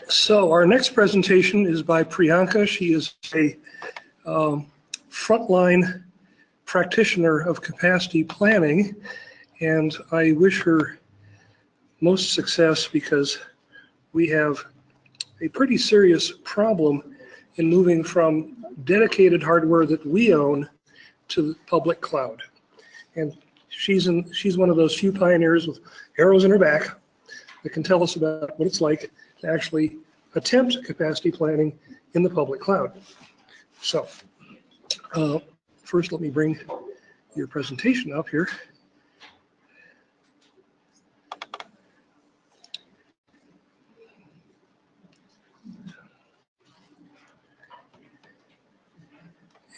So our next presentation is by Priyanka. She is a frontline practitioner of capacity planning, and I wish her most success because we have a pretty serious problem in moving from dedicated hardware that we own to the public cloud. And she's one of those few pioneers with arrows in her back that can tell us about what it's like to actually attempt capacity planning in the public cloud. So first let me bring your presentation up here.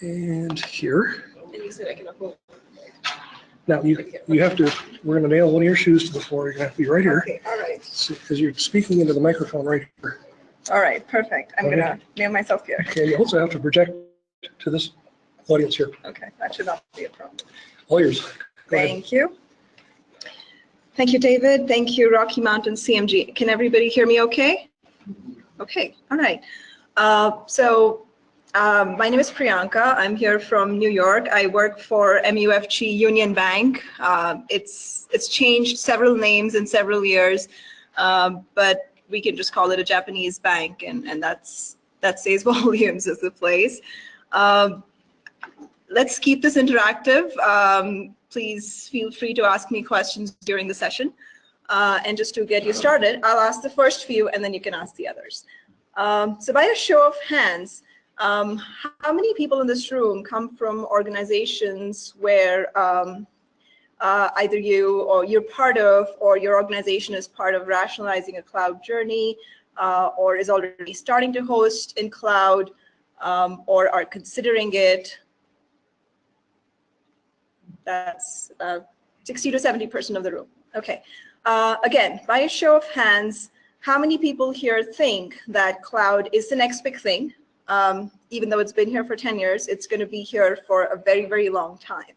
And here. And you said I can upload. Now you have to, we're going to nail one of your shoes to the floor. You're going to have to be right here. Okay, all right. Because you're speaking into the microphone right here. All right, perfect. I'm going to nail myself here. Okay, you also have to project to this audience here. Okay, that should not be a problem. All yours. Thank you. Thank you, David. Thank you, Rocky Mountain CMG. Can everybody hear me okay? Okay, all right. My name is Priyanka. I'm here from New York. I work for MUFG Union Bank. It's changed several names in several years, but we can just call it a Japanese bank, and that says volumes as a place. Let's keep this interactive. Please feel free to ask me questions during the session. And just to get you started, I'll ask the first few, and then you can ask the others. So by a show of hands, how many people in this room come from organizations where either you or you're part of, or your organization is part of rationalizing a cloud journey, or is already starting to host in cloud, or are considering it? That's 60 to 70% of the room. Okay. Again, by a show of hands, how many people here think that cloud is the next big thing? Even though it's been here for 10 years, it's going to be here for a very, very long time.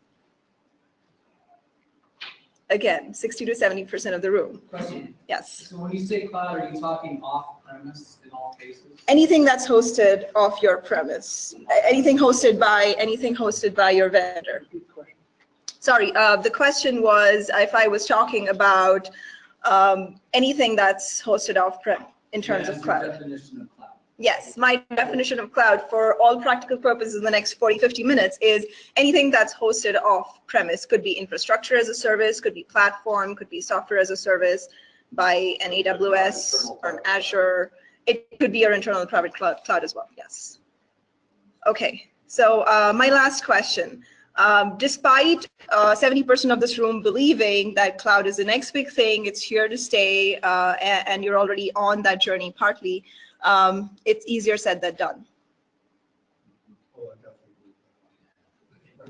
Again, 60 to 70% of the room. Question. Yes. So when you say cloud, are you talking off-premise in all cases? Anything that's hosted off your premise. Anything hosted by your vendor. Sorry, the question was if I was talking about anything that's hosted off-prem in terms of cloud. Your definition of cloud. Yes, my definition of cloud for all practical purposes in the next 40, 50 minutes is anything that's hosted off-premise. Could be infrastructure as a service, could be platform, could be software as a service by an AWS or an Azure. It could be your internal private cloud as well, yes. Okay, so my last question. Despite 70% of this room believing that cloud is the next big thing, it's here to stay, and you're already on that journey partly, it's easier said than done.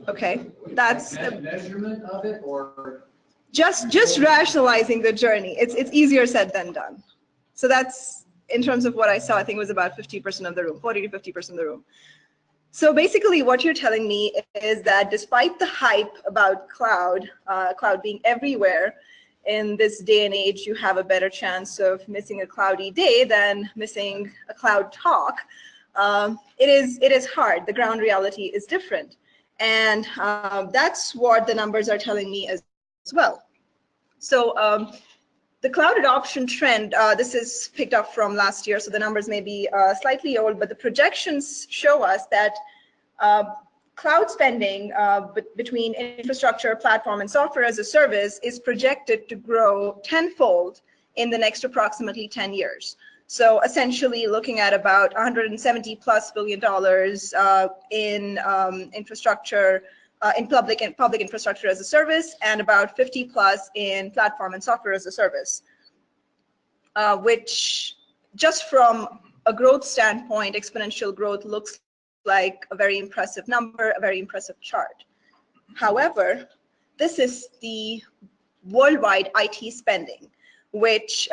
Okay, that's measurement of it, or just rationalizing the journey. It's easier said than done. So that's, in terms of what I saw, I think it was about 50% of the room, 40 to 50% of the room. So basically what you're telling me is that despite the hype about cloud being everywhere, in this day and age, you have a better chance of missing a cloudy day than missing a cloud talk. It is hard. The ground reality is different. And that's what the numbers are telling me as well. So the cloud adoption trend, this is picked up from last year, so the numbers may be slightly old, but the projections show us that cloud spending between infrastructure, platform, and software as a service is projected to grow tenfold in the next approximately 10 years. So essentially looking at about $170+ billion in infrastructure, in public infrastructure as a service, and about 50+ in platform and software as a service, which just from a growth standpoint, exponential growth looks like a very impressive number, a very impressive chart. However, this is the worldwide IT spending, which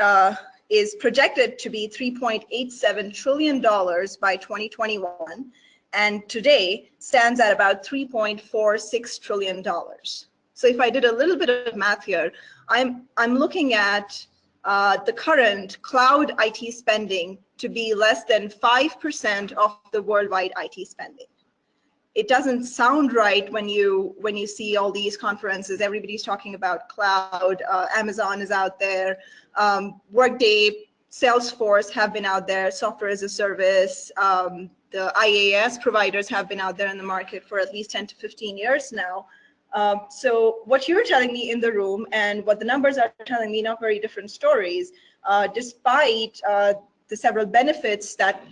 is projected to be $3.87 trillion by 2021, and today stands at about $3.46 trillion. So if I did a little bit of math here, I'm looking at the current cloud IT spending to be less than 5% of the worldwide IT spending. It doesn't sound right when you see all these conferences. Everybody's talking about cloud. Amazon is out there. Workday, Salesforce have been out there. Software as a service. The IaaS providers have been out there in the market for at least 10 to 15 years now. So what you're telling me in the room and what the numbers are telling me, not very different stories, despite the several benefits that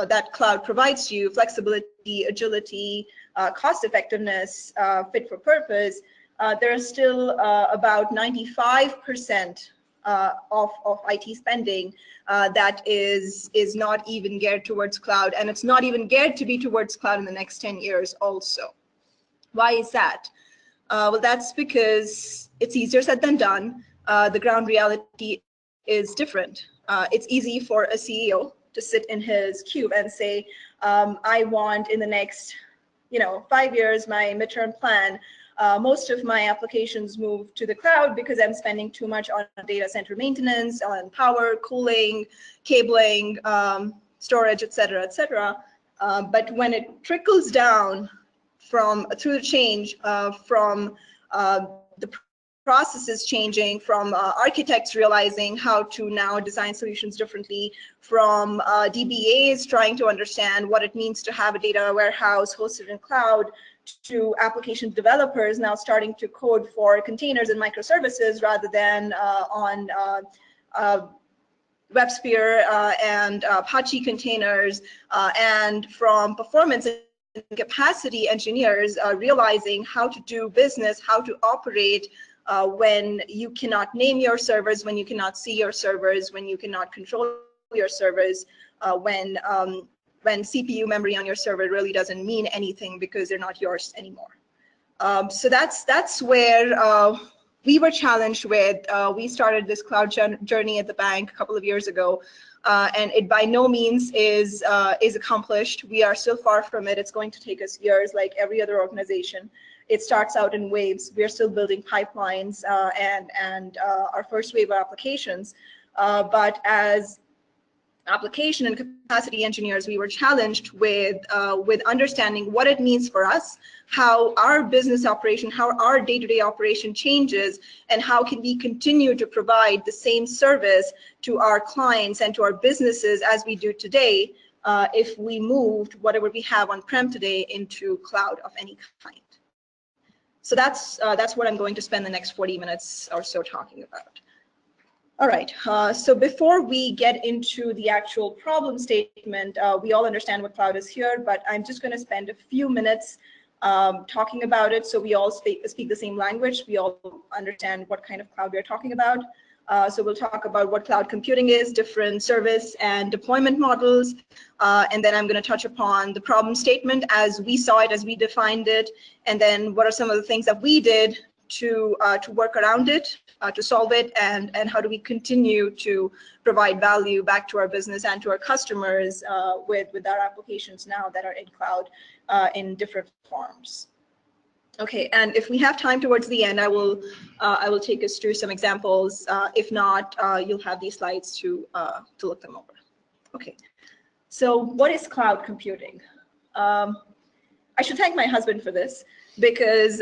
that cloud provides you, flexibility, agility, cost effectiveness, fit for purpose, there are still about 95% of IT spending that is not even geared towards cloud, and it's not even geared to be towards cloud in the next 10 years also. Why is that? Well, that's because it's easier said than done. The ground reality is different. It's easy for a CEO to sit in his cube and say, I want in the next 5 years, my midterm plan, most of my applications move to the cloud because I'm spending too much on data center maintenance, on power, cooling, cabling, storage, et cetera, et cetera. But when it trickles down through the change from the processes changing, from architects realizing how to now design solutions differently, from DBAs trying to understand what it means to have a data warehouse hosted in cloud, to application developers now starting to code for containers and microservices rather than on WebSphere and Apache containers, and from performance and capacity engineers realizing how to do business, how to operate when you cannot name your servers, when you cannot see your servers, when you cannot control your servers, when CPU memory on your server really doesn't mean anything because they're not yours anymore. So that's where we were challenged with. We started this cloud journey at the bank a couple of years ago, and it by no means is accomplished. We are still far from it. It's going to take us years, like every other organization. It starts out in waves. We're still building pipelines and our first wave of applications. But as application and capacity engineers, we were challenged with understanding what it means for us, how our business operation, how our day-to-day operation changes, and how can we continue to provide the same service to our clients and to our businesses as we do today if we moved whatever we have on-prem today into cloud of any kind. So that's what I'm going to spend the next 40 minutes or so talking about. All right, so before we get into the actual problem statement, we all understand what cloud is here, but I'm just going to spend a few minutes talking about it so we all speak the same language. We all understand what kind of cloud we're talking about. So we'll talk about what cloud computing is, different service and deployment models, and then I'm going to touch upon the problem statement as we saw it, as we defined it, and then what are some of the things that we did to work around it, to solve it, and how do we continue to provide value back to our business and to our customers with our applications now that are in cloud in different forms. Okay, and if we have time towards the end, I will take us through some examples. If not, you'll have these slides to look them over. Okay, so what is cloud computing? I should thank my husband for this, because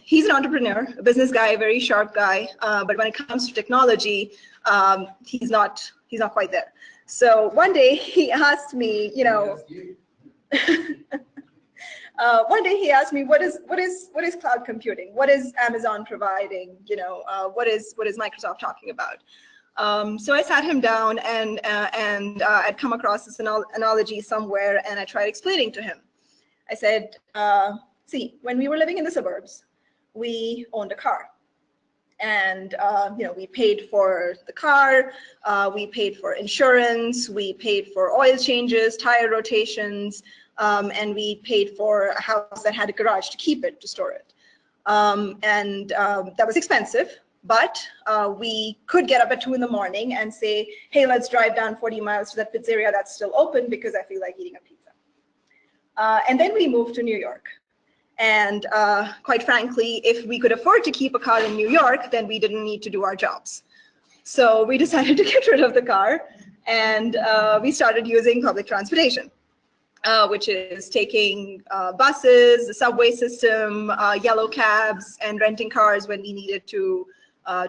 he's an entrepreneur, a business guy, a very sharp guy, but when it comes to technology, he's not quite there. So one day he asked me, one day he asked me, what is cloud computing? What is Amazon providing? What is Microsoft talking about? So I sat him down and I'd come across this analogy somewhere, and I tried explaining to him. I said, see, when we were living in the suburbs, we owned a car, and we paid for the car, we paid for insurance, we paid for oil changes, tire rotations, and we paid for a house that had a garage to keep it, to store it, and that was expensive. But we could get up at 2 in the morning and say, hey, let's drive down 40 miles to that pizzeria that's still open because I feel like eating a pizza. And then we moved to New York. And quite frankly, if we could afford to keep a car in New York, then we didn't need to do our jobs. So we decided to get rid of the car And we started using public transportation, which is taking buses, the subway system, yellow cabs, and renting cars when we needed to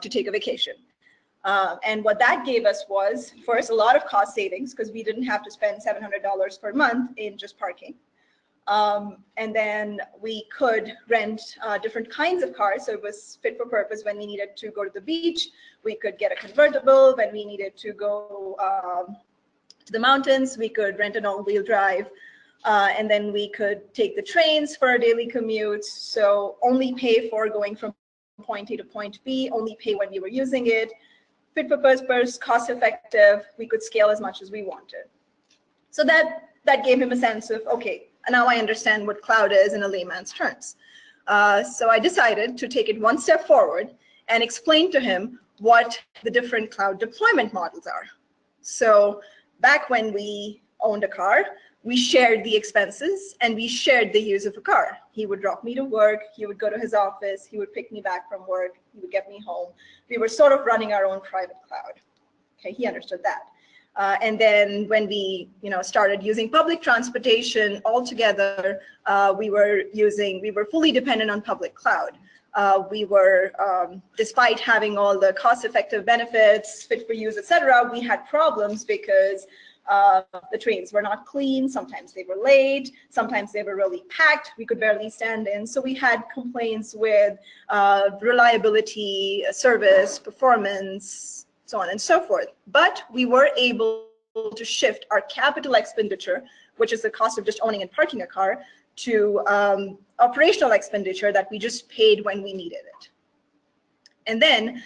take a vacation. And what that gave us was, first, a lot of cost savings because we didn't have to spend $700 per month in just parking. And then we could rent different kinds of cars. So it was fit for purpose when we needed to go to the beach. We could get a convertible when we needed to go to the mountains. We could rent an all-wheel drive. And then we could take the trains for our daily commutes. So only pay for going from point A to point B, only pay when we were using it. Fit for purpose, cost effective. We could scale as much as we wanted. So that gave him a sense of, okay, now I understand what cloud is in a layman's terms. So I decided to take it one step forward and explain to him what the different cloud deployment models are. So back when we owned a car, we shared the expenses and we shared the use of a car. He would drop me to work, he would go to his office, he would pick me back from work, he would get me home. We were sort of running our own private cloud. Okay, he understood that. And then when we started using public transportation altogether, we were fully dependent on public cloud. We were, despite having all the cost-effective benefits, fit for use, etc., we had problems because the trains were not clean, sometimes they were late, sometimes they were really packed, we could barely stand in. So we had complaints with reliability, service, performance, so on and so forth. But we were able to shift our capital expenditure, which is the cost of just owning and parking a car, to operational expenditure that we just paid when we needed it. And then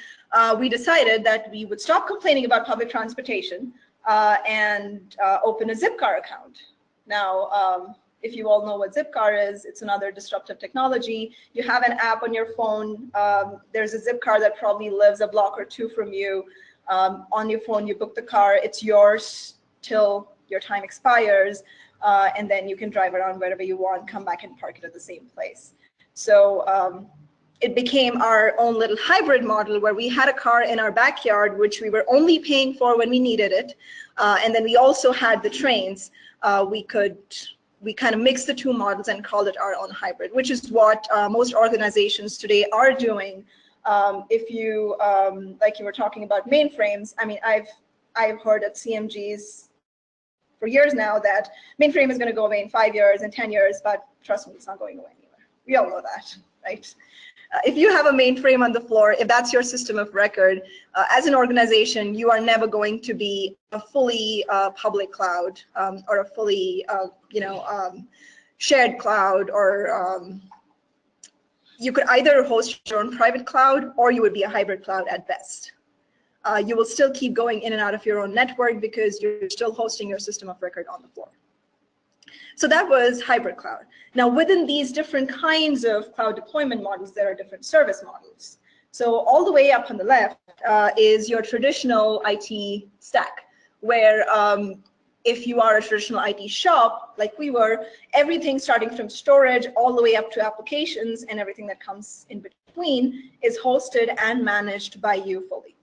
we decided that we would stop complaining about public transportation and open a Zipcar account. Now, if you all know what Zipcar is, it's another disruptive technology. You have an app on your phone. There's a Zipcar that probably lives a block or two from you. On your phone, you book the car. It's yours till your time expires, and then you can drive around wherever you want, come back and park it at the same place. So it became our own little hybrid model where we had a car in our backyard, which we were only paying for when we needed it. And then we also had the trains. We kind of mixed the two models and called it our own hybrid, which is what most organizations today are doing. If you, like you were talking about mainframes, I mean, I've heard at CMGs for years now that mainframe is going to go away in 5 years and 10 years, but trust me, it's not going away anywhere. We all know that, right? If you have a mainframe on the floor, if that's your system of record, as an organization, you are never going to be a fully public cloud or a fully, shared cloud, or you could either host your own private cloud or you would be a hybrid cloud at best. You will still keep going in and out of your own network because you're still hosting your system of record on the floor. So that was hybrid cloud. Now, within these different kinds of cloud deployment models, there are different service models. So all the way up on the left is your traditional IT stack, where if you are a traditional IT shop, like we were, everything starting from storage all the way up to applications and everything that comes in between is hosted and managed by you fully.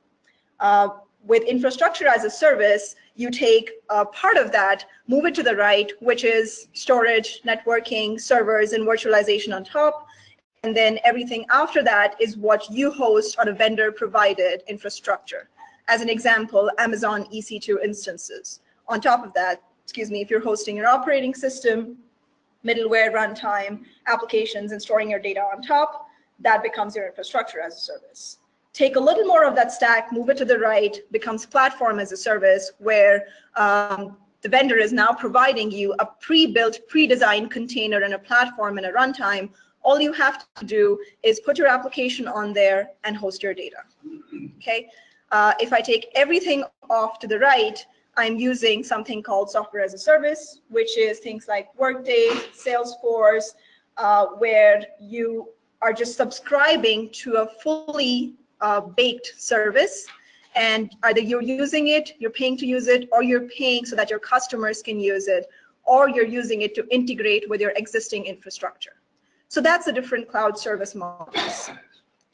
With infrastructure as a service, you take part of that, move it to the right, which is storage, networking, servers, and virtualization on top. And then everything after that is what you host on a vendor-provided infrastructure. As an example, Amazon EC2 instances. On top of that, if you're hosting your operating system, middleware, runtime, applications, and storing your data on top, that becomes your infrastructure as a service. Take a little more of that stack, move it to the right, becomes platform as a service, where the vendor is now providing you a pre-built, pre-designed container and a platform and a runtime. All you have to do is put your application on there and host your data. Okay. If I take everything off to the right, I'm using something called software as a service, which is things like Workday, Salesforce, where you are just subscribing to a fully baked service, and either you're using it, you're paying to use it, or you're paying so that your customers can use it, or you're using it to integrate with your existing infrastructure. So that's the different cloud service models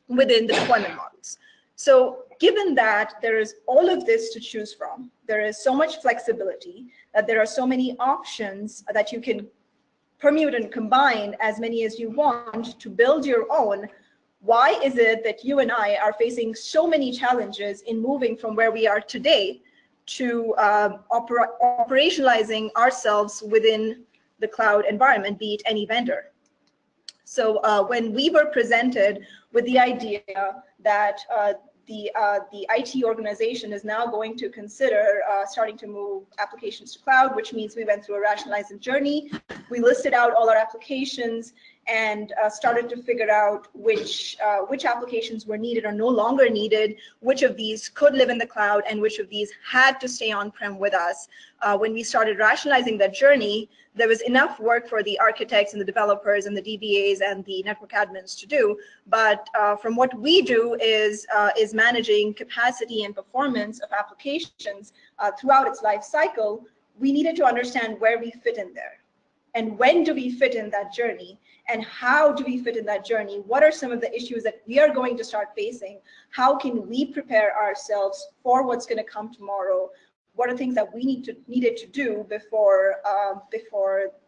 within the deployment models. So given that there is all of this to choose from, there is so much flexibility, that there are so many options that you can permute and combine as many as you want to build your own, why is it that you and I are facing so many challenges in moving from where we are today to operationalizing ourselves within the cloud environment, be it any vendor? So when we were presented with the idea that the IT organization is now going to consider starting to move applications to cloud, which means we went through a rationalizing journey. We listed out all our applications and started to figure out which applications were needed or no longer needed, which of these could live in the cloud and which of these had to stay on-prem with us. When we started rationalizing that journey, there was enough work for the architects and the developers and the DBAs and the network admins to do. But from what we do is managing capacity and performance of applications throughout its life cycle. We needed to understand where we fit in there. And when do we fit in that journey? And how do we fit in that journey? What are some of the issues that we are going to start facing? How can we prepare ourselves for what's going to come tomorrow? What are things that we needed to do before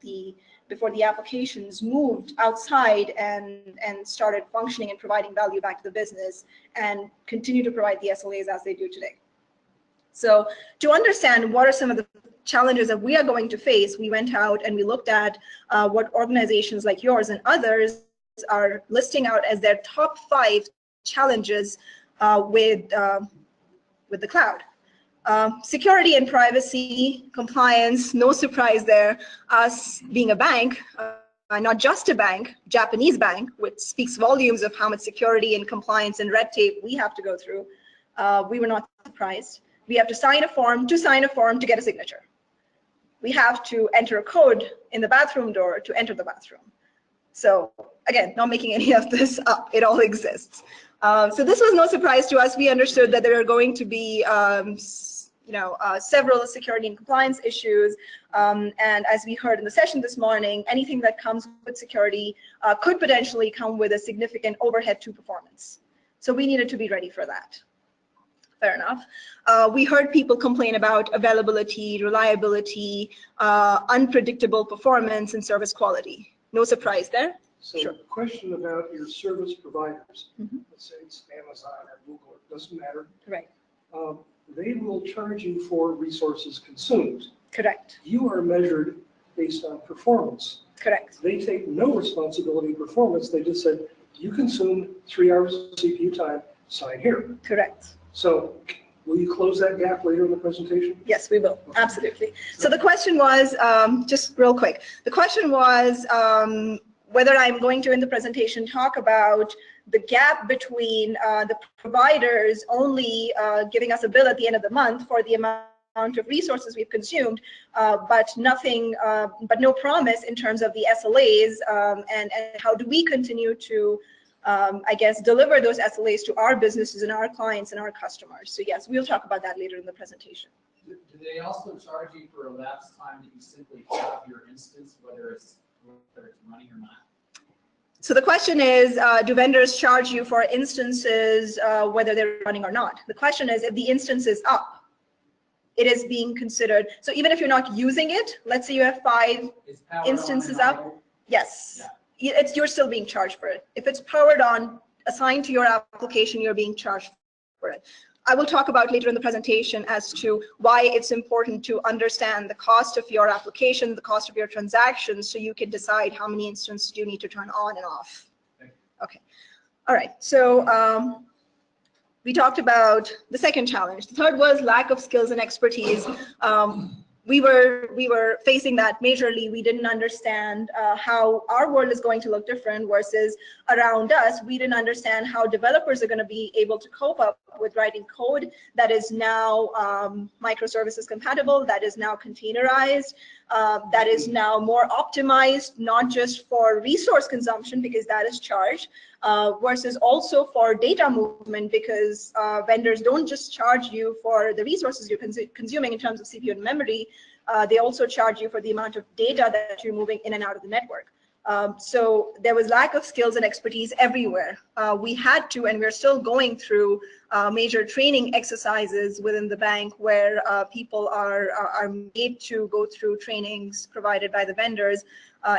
the applications moved outside and started functioning and providing value back to the business and continue to provide the SLAs as they do today? So to understand what are some of the challenges that we are going to face, we went out and we looked at what organizations like yours and others are listing out as their top 5 challenges with the cloud. Security and privacy, compliance, no surprise there. Us being a bank, not just a bank, Japanese bank, which speaks volumes of how much security and compliance and red tape we have to go through, we were not surprised. We have to sign a form to get a signature. We have to enter a code in the bathroom door to enter the bathroom. So again, not making any of this up, it all exists. So this was no surprise to us. We understood that there are going to be several security and compliance issues. And as we heard in the session this morning, anything that comes with security could potentially come with a significant overhead to performance. So we needed to be ready for that. Fair enough. We heard people complain about availability, reliability, unpredictable performance, and service quality. No surprise there. So sure. Question about your service providers. Let's say it's Amazon or Google, it doesn't matter. Right. They will charge you for resources consumed. Correct. You are measured based on performance. Correct. They take no responsibility for performance. They just said, you consumed 3 hours of CPU time, sign here. Correct. So will you close that gap later in the presentation? Yes, we will. Okay. Absolutely. So the question was, just real quick, the question was whether I'm going to, in the presentation, talk about the gap between the providers only giving us a bill at the end of the month for the amount of resources we've consumed, but nothing, but no promise in terms of the SLAs, and how do we continue to I guess, deliver those SLAs to our businesses and our clients and our customers. So yes, we'll talk about that later in the presentation. Do they also charge you for elapsed time that you simply have your instance, whether it's running or not? So the question is, do vendors charge you for instances, whether they're running or not? The question is, if the instance is up, it is being considered. So even if you're not using it, let's say you have 5 instances up, yes. Yeah. You're still being charged for it. If it's powered on, assigned to your application, you're being charged for it. I will talk about later in the presentation as to why it's important to understand the cost of your application, the cost of your transactions, so you can decide how many instances you need to turn on and off. Okay. All right. So we talked about the second challenge. The third was lack of skills and expertise. We were facing that majorly. We didn't understand how our world is going to look different versus around us. We didn't understand how developers are going to be able to cope up with writing code that is now microservices compatible, that is now containerized, that is now more optimized, not just for resource consumption because that is charged, versus also for data movement because vendors don't just charge you for the resources you're consuming in terms of CPU and memory, they also charge you for the amount of data that you're moving in and out of the network. So there was lack of skills and expertise everywhere. We had to, and we're still going through major training exercises within the bank where people are made to go through trainings provided by the vendors,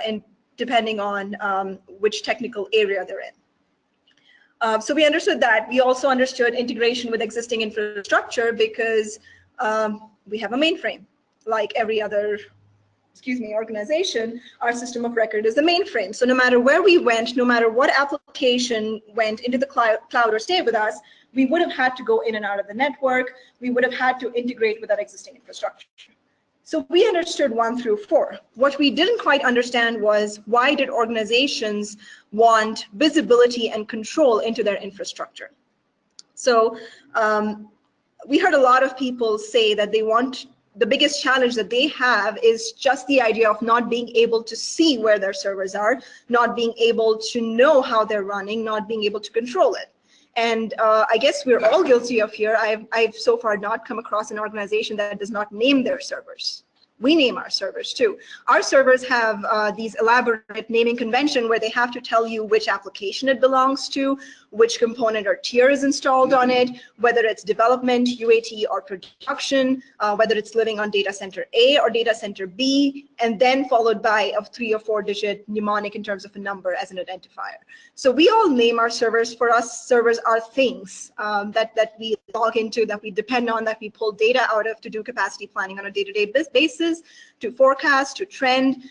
and depending on which technical area they're in. So we understood that. We also understood integration with existing infrastructure because we have a mainframe. Like every other organization, our system of record is the mainframe. So no matter where we went, no matter what application went into the cloud or stayed with us, we would have had to go in and out of the network. We would have had to integrate with that existing infrastructure. So we understood 1 through 4. What we didn't quite understand was why did organizations want visibility and control into their infrastructure? So we heard a lot of people say that they want, the biggest challenge that they have is just the idea of not being able to see where their servers are, not being able to know how they're running, not being able to control it. And I guess we're all guilty of here. I've so far not come across an organization that does not name their servers. We name our servers too. Our servers have these elaborate naming convention where they have to tell you which application it belongs to, which component or tier is installed on it, whether it's development, UAT, or production, whether it's living on data center A or data center B, and then followed by a 3 or 4 digit mnemonic in terms of a number as an identifier. So we all name our servers. For us, servers are things that we log into, that we depend on, that we pull data out of to do capacity planning on a day-to-day basis, to forecast, to trend.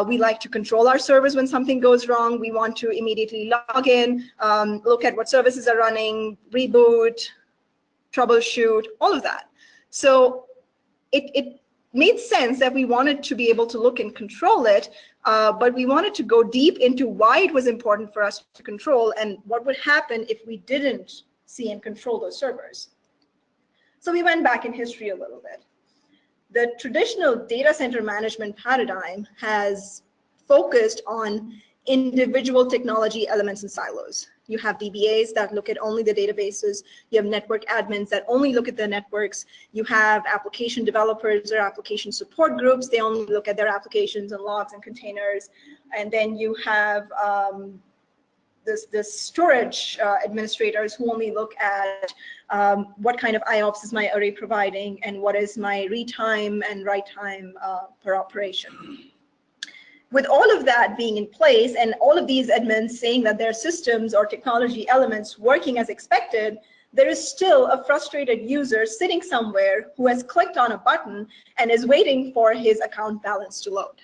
We like to control our servers when something goes wrong. We want to immediately log in, look at what services are running, reboot, troubleshoot, all of that. So it made sense that we wanted to be able to look and control it, but we wanted to go deep into why it was important for us to control and what would happen if we didn't see and control those servers. So we went back in history a little bit. The traditional data center management paradigm has focused on individual technology elements and silos. You have DBAs that look at only the databases. You have network admins that only look at the networks. You have application developers or application support groups. They only look at their applications and logs and containers. And then you have this storage administrators who only look at what kind of IOPS is my array providing and what is my read time and write time per operation. With all of that being in place and all of these admins saying that their systems or technology elements working as expected, there is still a frustrated user sitting somewhere who has clicked on a button and is waiting for his account balance to load.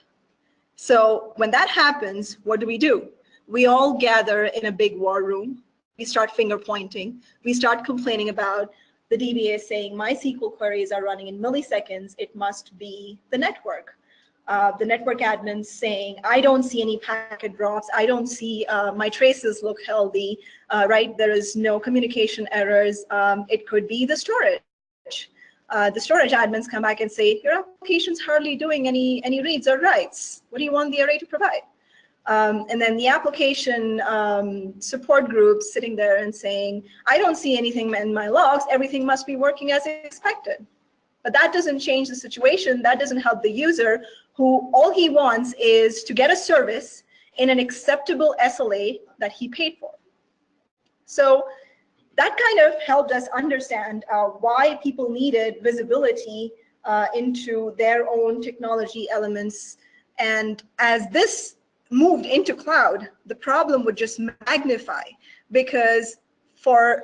So when that happens, what do? We all gather in a big war room. We start finger pointing. We start complaining about the DBA saying, my SQL queries are running in milliseconds. It must be the network. The network admins saying, I don't see any packet drops. I don't see my traces look healthy, right? There is no communication errors. It could be the storage. The storage admins come back and say, your application's hardly doing any reads or writes. What do you want the array to provide? And then the application support group sitting there and saying, I don't see anything in my logs. Everything must be working as expected. But that doesn't change the situation. That doesn't help the user who all he wants is to get a service in an acceptable SLA that he paid for. So that kind of helped us understand why people needed visibility into their own technology elements. And as this moved into cloud, the problem would just magnify, because for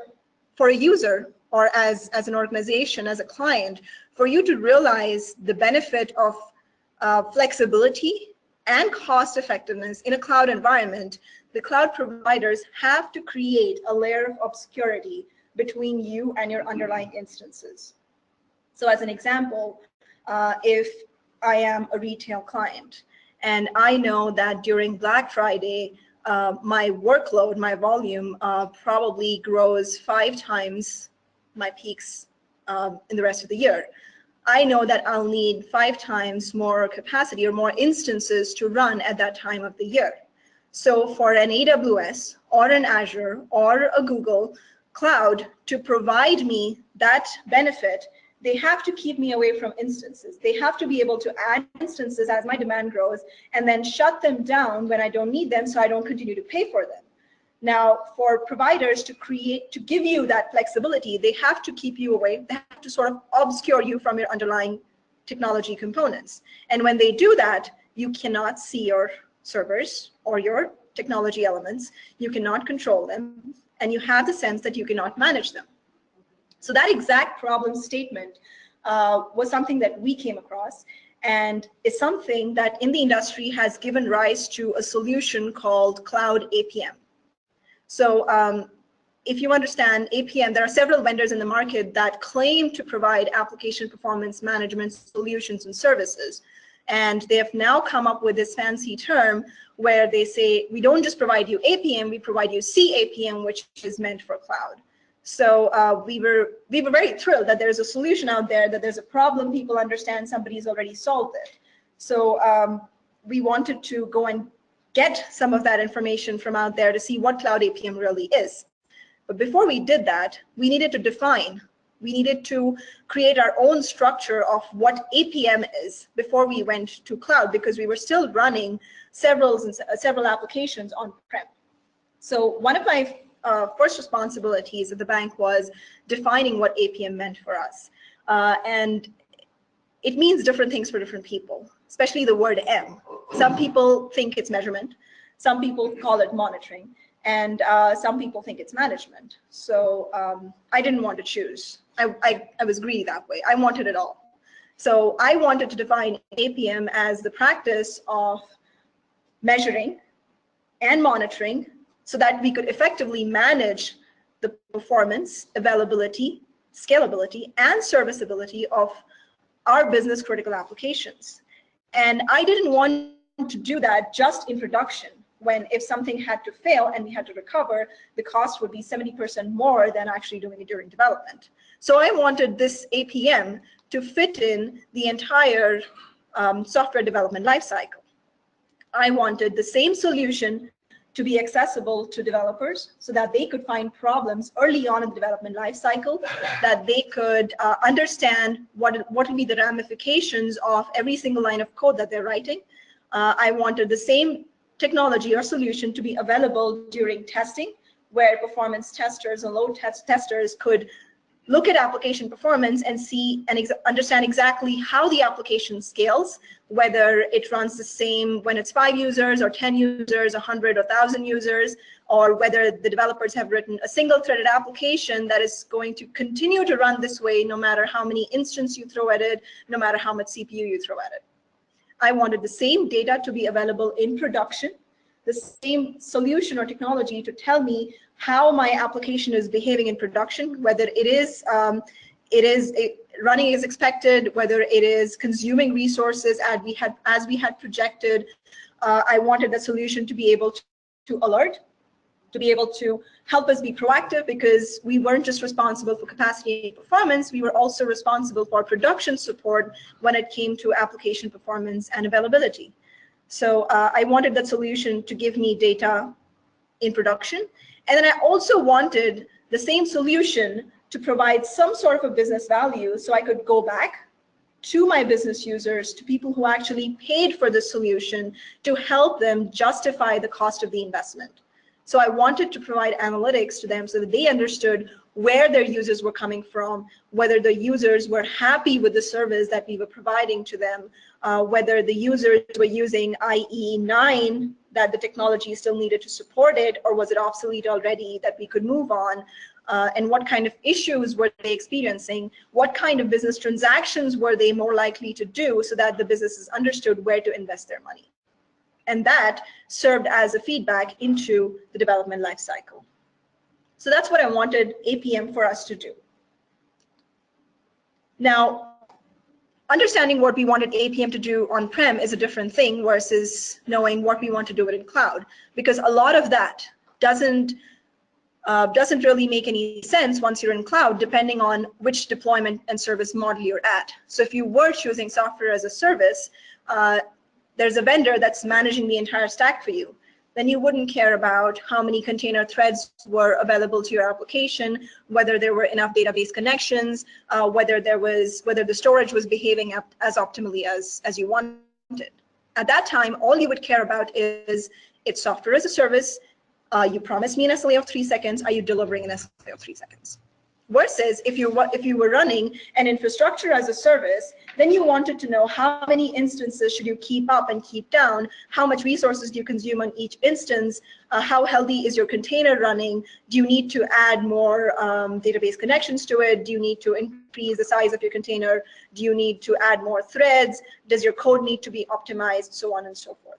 a user or as an organization, as a client, for you to realize the benefit of flexibility and cost effectiveness in a cloud environment, the cloud providers have to create a layer of obscurity between you and your underlying instances. So as an example, if I am a retail client and I know that during Black Friday, my workload, my volume probably grows 5 times my peaks in the rest of the year. I know that I'll need 5 times more capacity or more instances to run at that time of the year. So for an AWS or an Azure or a Google Cloud to provide me that benefit, they have to keep me away from instances. They have to be able to add instances as my demand grows and then shut them down when I don't need them so I don't continue to pay for them. Now, for providers to give you that flexibility, they have to keep you away. They have to sort of obscure you from your underlying technology components. And when they do that, you cannot see your servers or your technology elements. You cannot control them, and you have the sense that you cannot manage them. So that exact problem statement was something that we came across, and is something that in the industry has given rise to a solution called Cloud APM. So if you understand APM, there are several vendors in the market that claim to provide application performance management solutions and services. And they have now come up with this fancy term where they say, we don't just provide you APM, we provide you CAPM, which is meant for cloud. So we were very thrilled that there's a solution out there, that there's a problem people understand, somebody's already solved it. So we wanted to go and get some of that information from out there to see what Cloud APM really is. But before we did that, we needed to define, we needed to create our own structure of what APM is before we went to cloud, because we were still running several applications on-prem. So one of my first responsibilities at the bank was defining what APM meant for us. And it means different things for different people, especially the word M. Some people think it's measurement, some people call it monitoring, and some people think it's management. So I didn't want to choose. I was greedy that way. I wanted it all. So I wanted to define APM as the practice of measuring and monitoring so that we could effectively manage the performance, availability, scalability, and serviceability of our business critical applications. And I didn't want to do that just in production, when if something had to fail and we had to recover, the cost would be 70% more than actually doing it during development. So I wanted this APM to fit in the entire software development lifecycle. I wanted the same solution to be accessible to developers so that they could find problems early on in the development lifecycle, that they could understand what would be the ramifications of every single line of code that they're writing. I wanted the same technology or solution to be available during testing, where performance testers and load testers could look at application performance and see and understand exactly how the application scales, whether it runs the same when it's 5 users or 10 users, 100 or 1,000 users, or whether the developers have written a single-threaded application that is going to continue to run this way no matter how many instances you throw at it, no matter how much CPU you throw at it. I wanted the same data to be available in production, the same solution or technology to tell me how my application is behaving in production, whether it is running as expected, whether it is consuming resources as we had projected. I wanted the solution to be able to alert, to be able to help us be proactive, because we weren't just responsible for capacity and performance, we were also responsible for production support when it came to application performance and availability. So I wanted that solution to give me data in production. And then I also wanted the same solution to provide some sort of a business value, so I could go back to my business users, to people who actually paid for the solution, to help them justify the cost of the investment. So I wanted to provide analytics to them so that they understood where their users were coming from, whether the users were happy with the service that we were providing to them, whether the users were using IE 9, that the technology still needed to support it, or was it obsolete already that we could move on, and what kind of issues were they experiencing, what kind of business transactions were they more likely to do, so that the businesses understood where to invest their money. And that served as a feedback into the development lifecycle. So that's what I wanted APM for us to do. Now, understanding what we wanted APM to do on-prem is a different thing versus knowing what we want to do it in cloud, because a lot of that doesn't really make any sense once you're in cloud, depending on which deployment and service model you're at. So if you were choosing software as a service, there's a vendor that's managing the entire stack for you. then you wouldn't care about how many container threads were available to your application, whether there were enough database connections, whether the storage was behaving as optimally as you wanted. At that time, all you would care about is it's software as a service. You promised me an SLA of 3 seconds. Are you delivering an SLA of 3 seconds? Versus if you were running an infrastructure as a service, then you wanted to know how many instances should you keep up and keep down, how much resources do you consume on each instance, how healthy is your container running, do you need to add more database connections to it, do you need to increase the size of your container, do you need to add more threads, does your code need to be optimized, so on and so forth.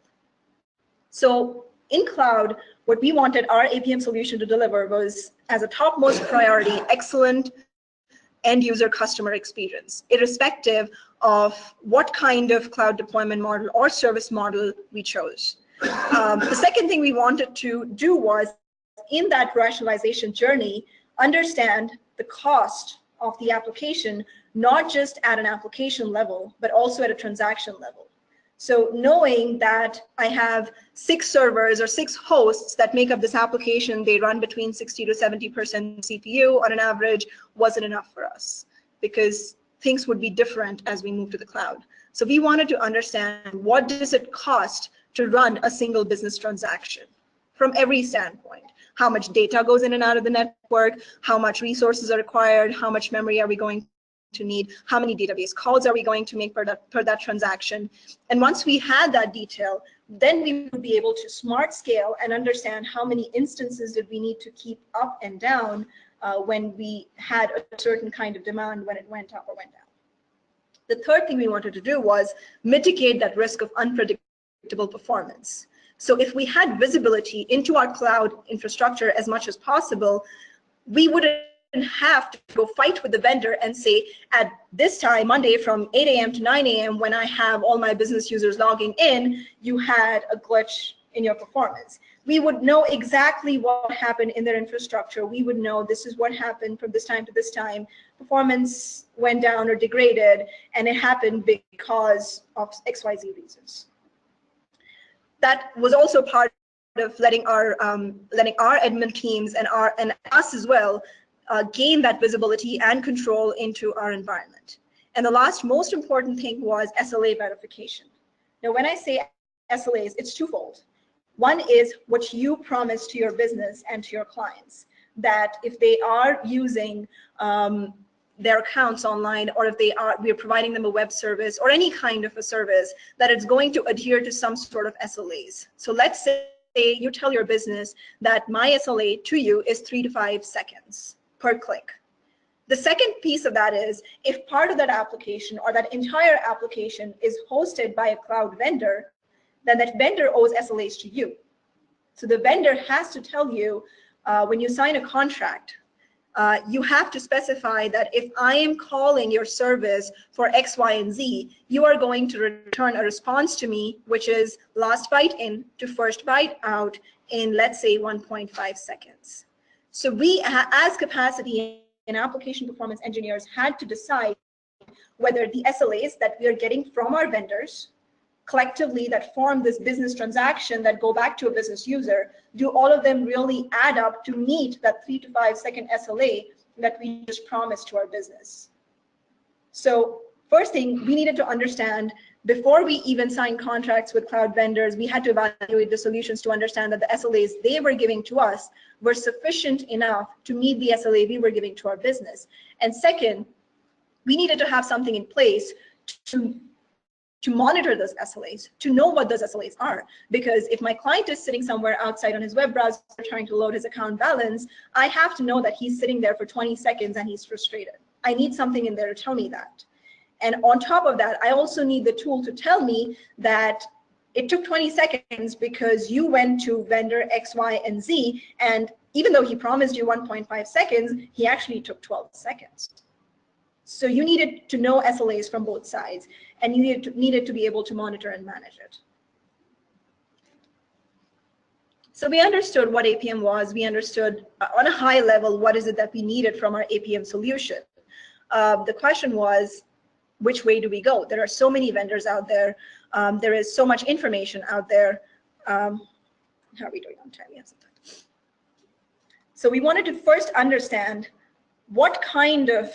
So in cloud, what we wanted our APM solution to deliver was, as a topmost priority, excellent end user customer experience, irrespective of what kind of cloud deployment model or service model we chose. The second thing we wanted to do was, in that rationalization journey, understand the cost of the application, not just at an application level, but also at a transaction level. So knowing that I have 6 servers or 6 hosts that make up this application, they run between 60 to 70% CPU on an average, wasn't enough for us, because things would be different as we move to the cloud. So we wanted to understand, what does it cost to run a single business transaction from every standpoint? How much data goes in and out of the network? How much resources are required? How much memory are we going to need? How many database calls are we going to make per that transaction? And once we had that detail, then we would be able to smart scale and understand how many instances did we need to keep up and down when we had a certain kind of demand, when it went up or went down. The third thing we wanted to do was mitigate that risk of unpredictable performance. So if we had visibility into our cloud infrastructure as much as possible, we wouldn't have to go fight with the vendor and say, at this time, Monday from 8 a.m. to 9 a.m., when I have all my business users logging in, you had a glitch in your performance. We would know exactly what happened in their infrastructure. We would know this is what happened from this time to this time. Performance went down or degraded, and it happened because of XYZ reasons. That was also part of letting our admin teams and us as well gain that visibility and control into our environment. And the last most important thing was SLA verification. Now, when I say SLAs, it's twofold. One is what you promise to your business and to your clients, that if they are using their accounts online, or if we are providing them a web service or any kind of a service, that it's going to adhere to some sort of SLAs. So let's say you tell your business that my SLA to you is 3 to 5 seconds per click. The second piece of that is, if part of that application or that entire application is hosted by a cloud vendor, then that vendor owes SLAs to you. So the vendor has to tell you, when you sign a contract, you have to specify that if I am calling your service for X, Y, and Z, you are going to return a response to me, which is last byte in to first byte out in, let's say, 1.5 seconds. So we, as capacity and application performance engineers, had to decide whether the SLAs that we are getting from our vendors, collectively that form this business transaction that go back to a business user, do all of them really add up to meet that 3 to 5 second SLA that we just promised to our business? So first thing, we needed to understand, before we even sign contracts with cloud vendors, we had to evaluate the solutions to understand that the SLAs they were giving to us were sufficient enough to meet the SLA we were giving to our business. And second, we needed to have something in place to monitor those SLAs, to know what those SLAs are. Because if my client is sitting somewhere outside on his web browser trying to load his account balance, I have to know that he's sitting there for 20 seconds and he's frustrated. I need something in there to tell me that. And on top of that, I also need the tool to tell me that it took 20 seconds because you went to vendor X, Y, and Z, and even though he promised you 1.5 seconds, he actually took 12 seconds. So you needed to know SLAs from both sides, and you needed to be able to monitor and manage it. So we understood what APM was. We understood on a high level what is it that we needed from our APM solution. The question was, which way do we go? There are so many vendors out there. There is so much information out there. How are we doing on time? Yes. So we wanted to first understand what kind of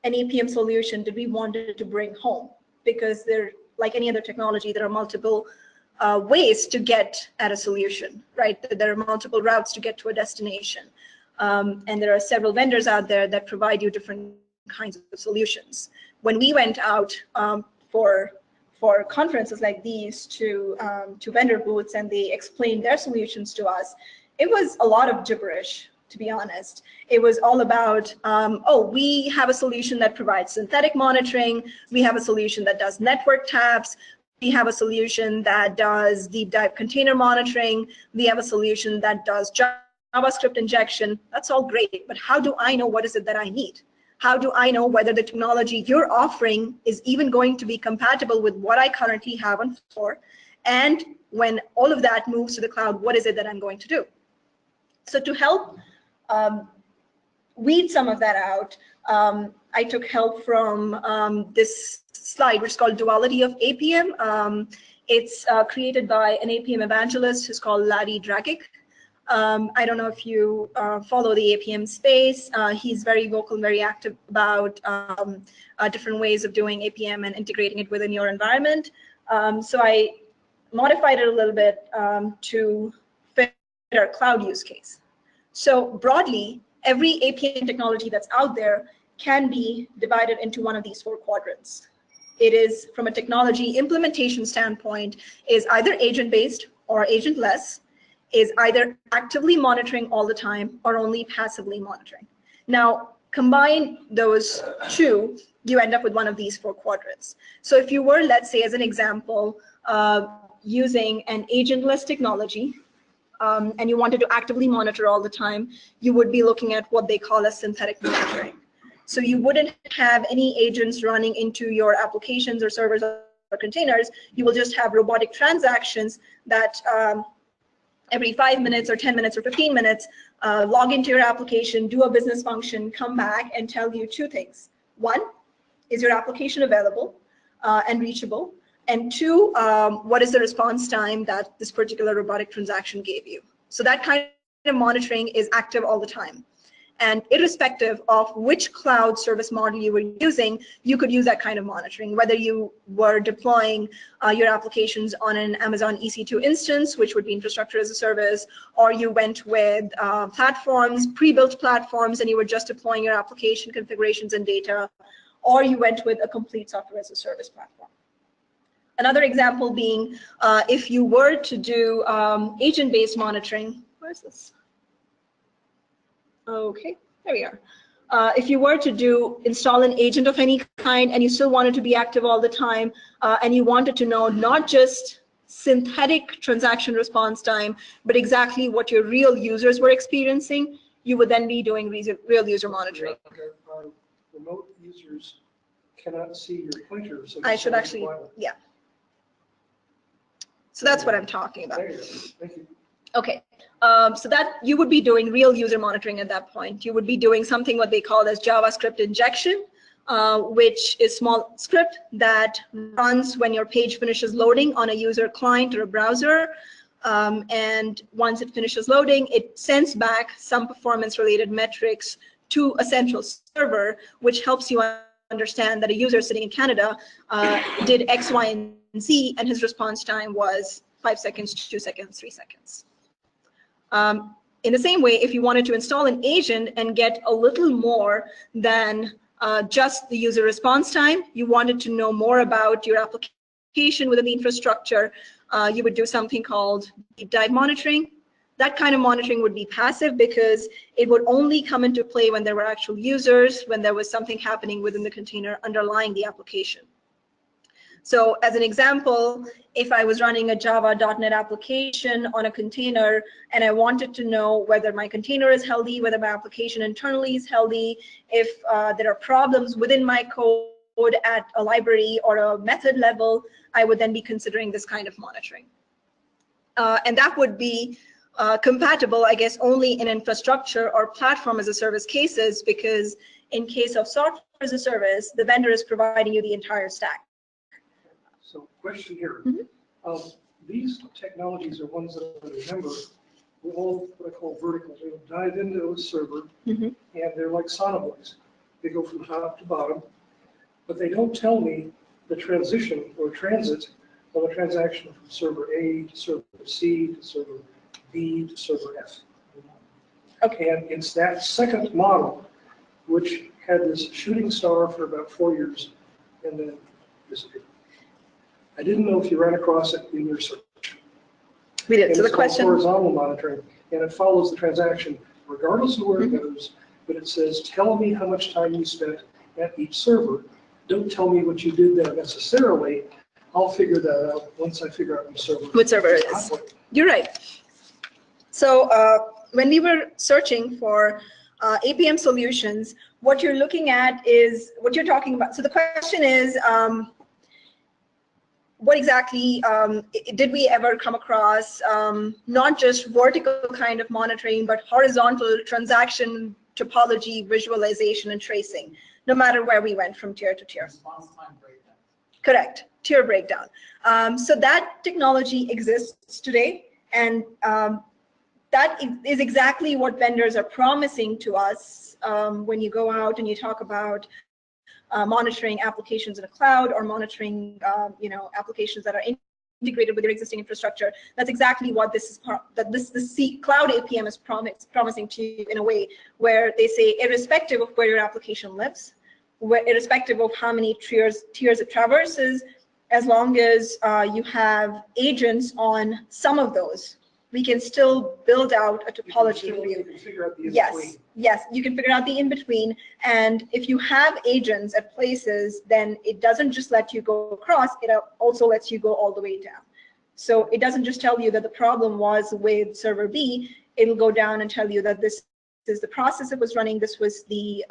an APM solution did we want to bring home, because there, like any other technology, there are multiple ways to get at a solution, right? There are multiple routes to get to a destination. And there are several vendors out there that provide you different kinds of solutions. When we went out for conferences like these to vendor booths and they explained their solutions to us, it was a lot of gibberish, to be honest. It was all about, oh, we have a solution that provides synthetic monitoring. We have a solution that does network taps. We have a solution that does deep dive container monitoring. We have a solution that does JavaScript injection. That's all great, but how do I know what is it that I need? How do I know whether the technology you're offering is even going to be compatible with what I currently have on floor? And when all of that moves to the cloud, what is it that I'm going to do? So to help weed some of that out, I took help from this slide, which is called Duality of APM. It's created by an APM evangelist who's called Larry Dragic. I don't know if you follow the APM space. He's very vocal, very active about different ways of doing APM and integrating it within your environment. So I modified it a little bit to fit our cloud use case. So broadly, every APM technology that's out there can be divided into one of these 4 quadrants. It is, from a technology implementation standpoint, is either agent-based or agentless, is either actively monitoring all the time or only passively monitoring. Now, combine those two, you end up with one of these 4 quadrants. So if you were, let's say, as an example, using an agentless technology, and you wanted to actively monitor all the time, you would be looking at what they call as synthetic monitoring. So you wouldn't have any agents running into your applications or servers or containers. You will just have robotic transactions that every 5 minutes or 10 minutes or 15 minutes, log into your application, do a business function, come back and tell you 2 things. 1, is your application available and reachable? And 2, what is the response time that this particular robotic transaction gave you? So that kind of monitoring is active all the time. And irrespective of which cloud service model you were using, you could use that kind of monitoring, whether you were deploying your applications on an Amazon EC2 instance, which would be infrastructure as a service, or you went with platforms, pre-built platforms, and you were just deploying your application configurations and data, or you went with a complete software as a service platform. Another example being, if you were to do agent-based monitoring, where's this? Okay, there we are. If you were to install an agent of any kind and you still wanted to be active all the time, and you wanted to know not just synthetic transaction response time, but exactly what your real users were experiencing, you would then be doing real user monitoring. Remote users cannot see your pointer. So I should actually, yeah. So that's what I'm talking about. There you go. Thank you. Okay, so that you would be doing real user monitoring at that point. You would be doing something what they call as JavaScript injection, which is small script that runs when your page finishes loading on a user client or a browser. And once it finishes loading, it sends back some performance related metrics to a central server, which helps you understand that a user sitting in Canada did X, Y, and Z, and his response time was 5 seconds, 2 seconds, 3 seconds. In the same way, if you wanted to install an agent and get a little more than just the user response time, you wanted to know more about your application within the infrastructure, you would do something called deep dive monitoring. That kind of monitoring would be passive because it would only come into play when there were actual users, when there was something happening within the container underlying the application. So as an example, if I was running a Java.NET application on a container and I wanted to know whether my container is healthy, whether my application internally is healthy, if there are problems within my code at a library or a method level, I would then be considering this kind of monitoring. And that would be compatible, I guess, only in infrastructure or platform as a service cases, because in case of software as a service, the vendor is providing you the entire stack. So question here. these technologies are ones that I remember. We're all what I call verticals. They dive into a server, and they're like sonobuoys. They go from top to bottom, but they don't tell me the transition or transit of a transaction from server A to server C to server B to server F. Okay, and it's that second model which had this shooting star for about 4 years and then disappeared. I didn't know if you ran across it in your search. We did. And So the it's called question. horizontal monitoring, and it follows the transaction regardless of where it goes, but it says, tell me how much time you spent at each server. Don't tell me what you did there necessarily. I'll figure that out once I figure out which server it is. You're right. So when we were searching for APM solutions, what you're looking at is what you're talking about. So the question is, what exactly did we ever come across, not just vertical kind of monitoring, but horizontal transaction topology, visualization, and tracing, no matter where we went from tier to tier. Response time breakdown. Correct, tier breakdown. So that technology exists today, and that is exactly what vendors are promising to us when you go out and you talk about monitoring applications in a cloud or monitoring applications that are integrated with your existing infrastructure. That's exactly what this is. The cloud APM is promising to you in a way where they say, irrespective of where your application lives, irrespective of how many tiers it traverses, as long as you have agents on some of those, we can still build out a topology for you. You can figure out the Yes, yes, you can figure out the in-between. And if you have agents at places, then it doesn't just let you go across, it also lets you go all the way down. So it doesn't just tell you that the problem was with server B, it'll go down and tell you that this is the process that was running, this was the,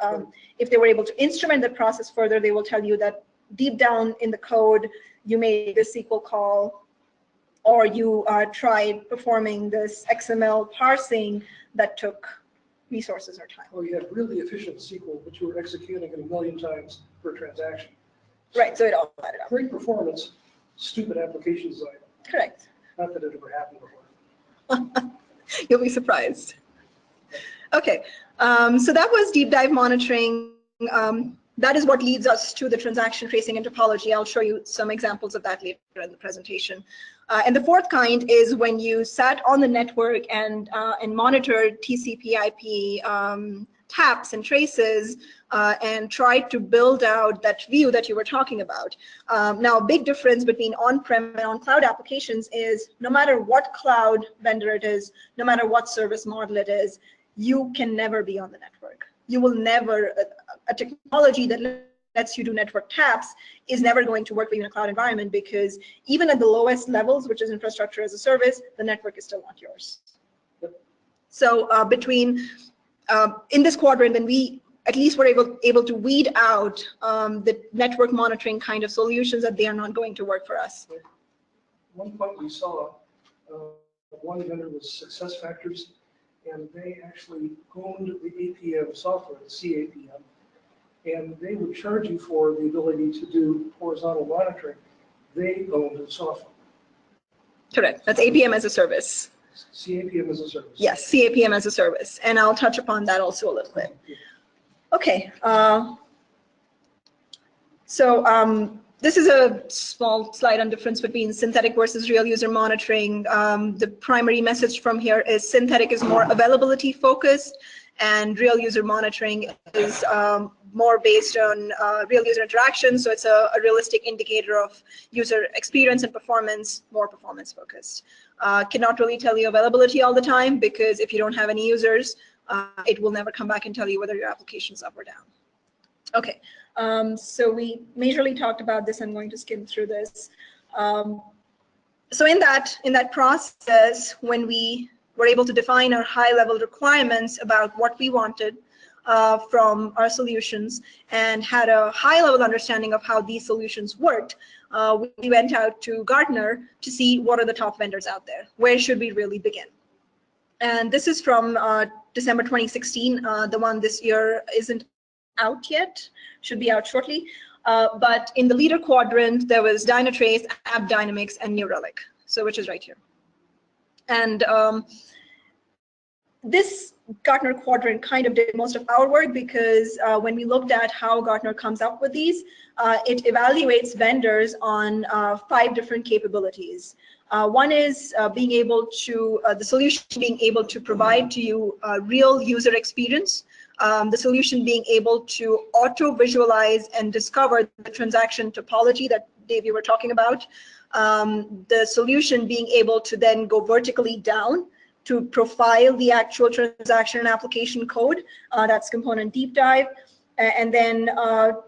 if they were able to instrument the process further, they will tell you that deep down in the code, you made this SQL call, or you tried performing this XML parsing that took resources or time. Or you had really efficient SQL, but you were executing it 1,000,000 times per transaction. Right, so it all added up. Great performance, stupid application design. Correct. Not that it ever happened before. You'll be surprised. Okay, so that was deep dive monitoring. That is what leads us to the transaction tracing and topology. I'll show you some examples of that later in the presentation. And the fourth kind is when you sat on the network and monitored TCP/IP taps and traces and tried to build out that view that you were talking about. Now, a big difference between on-prem and on-cloud applications is no matter what cloud vendor it is, no matter what service model it is, you can never be on the network. You will never, a technology that lets you do network taps is never going to work for you in a cloud environment, because even at the lowest levels, which is infrastructure as a service, the network is still not yours. So in this quadrant, then we at least were able to weed out the network monitoring kind of solutions that they are not going to work for us. One point we saw, one vendor was SuccessFactors, and they actually owned the APM software, the CAPM, and they would charge you for the ability to do horizontal monitoring. They owned the software. Correct. That's APM as a service. CAPM as a service. Yes, CAPM as a service, and I'll touch upon that also a little bit. Okay. This is a small slide on difference between synthetic versus real user monitoring. The primary message from here is synthetic is more availability focused, and real user monitoring is more based on real user interaction. So it's a realistic indicator of user experience and performance, more performance focused. Cannot really tell you availability all the time, because if you don't have any users, it will never come back and tell you whether your application's up or down. Okay, so we majorly talked about this. I'm going to skim through this. So in that process, when we were able to define our high-level requirements about what we wanted from our solutions and had a high-level understanding of how these solutions worked, we went out to Gartner to see what are the top vendors out there. Where should we really begin? And this is from December 2016. The one this year isn't out yet, should be out shortly. But in the leader quadrant, there was Dynatrace, AppDynamics, and Relic. so which is right here. And this Gartner Quadrant kind of did most of our work, because when we looked at how Gartner comes up with these, it evaluates vendors on 5 different capabilities. One is being able to, the solution being able to provide to you real user experience, the solution being able to auto-visualize and discover the transaction topology that, Dave, you were talking about, the solution being able to then go vertically down to profile the actual transaction and application code, that's component deep dive, and then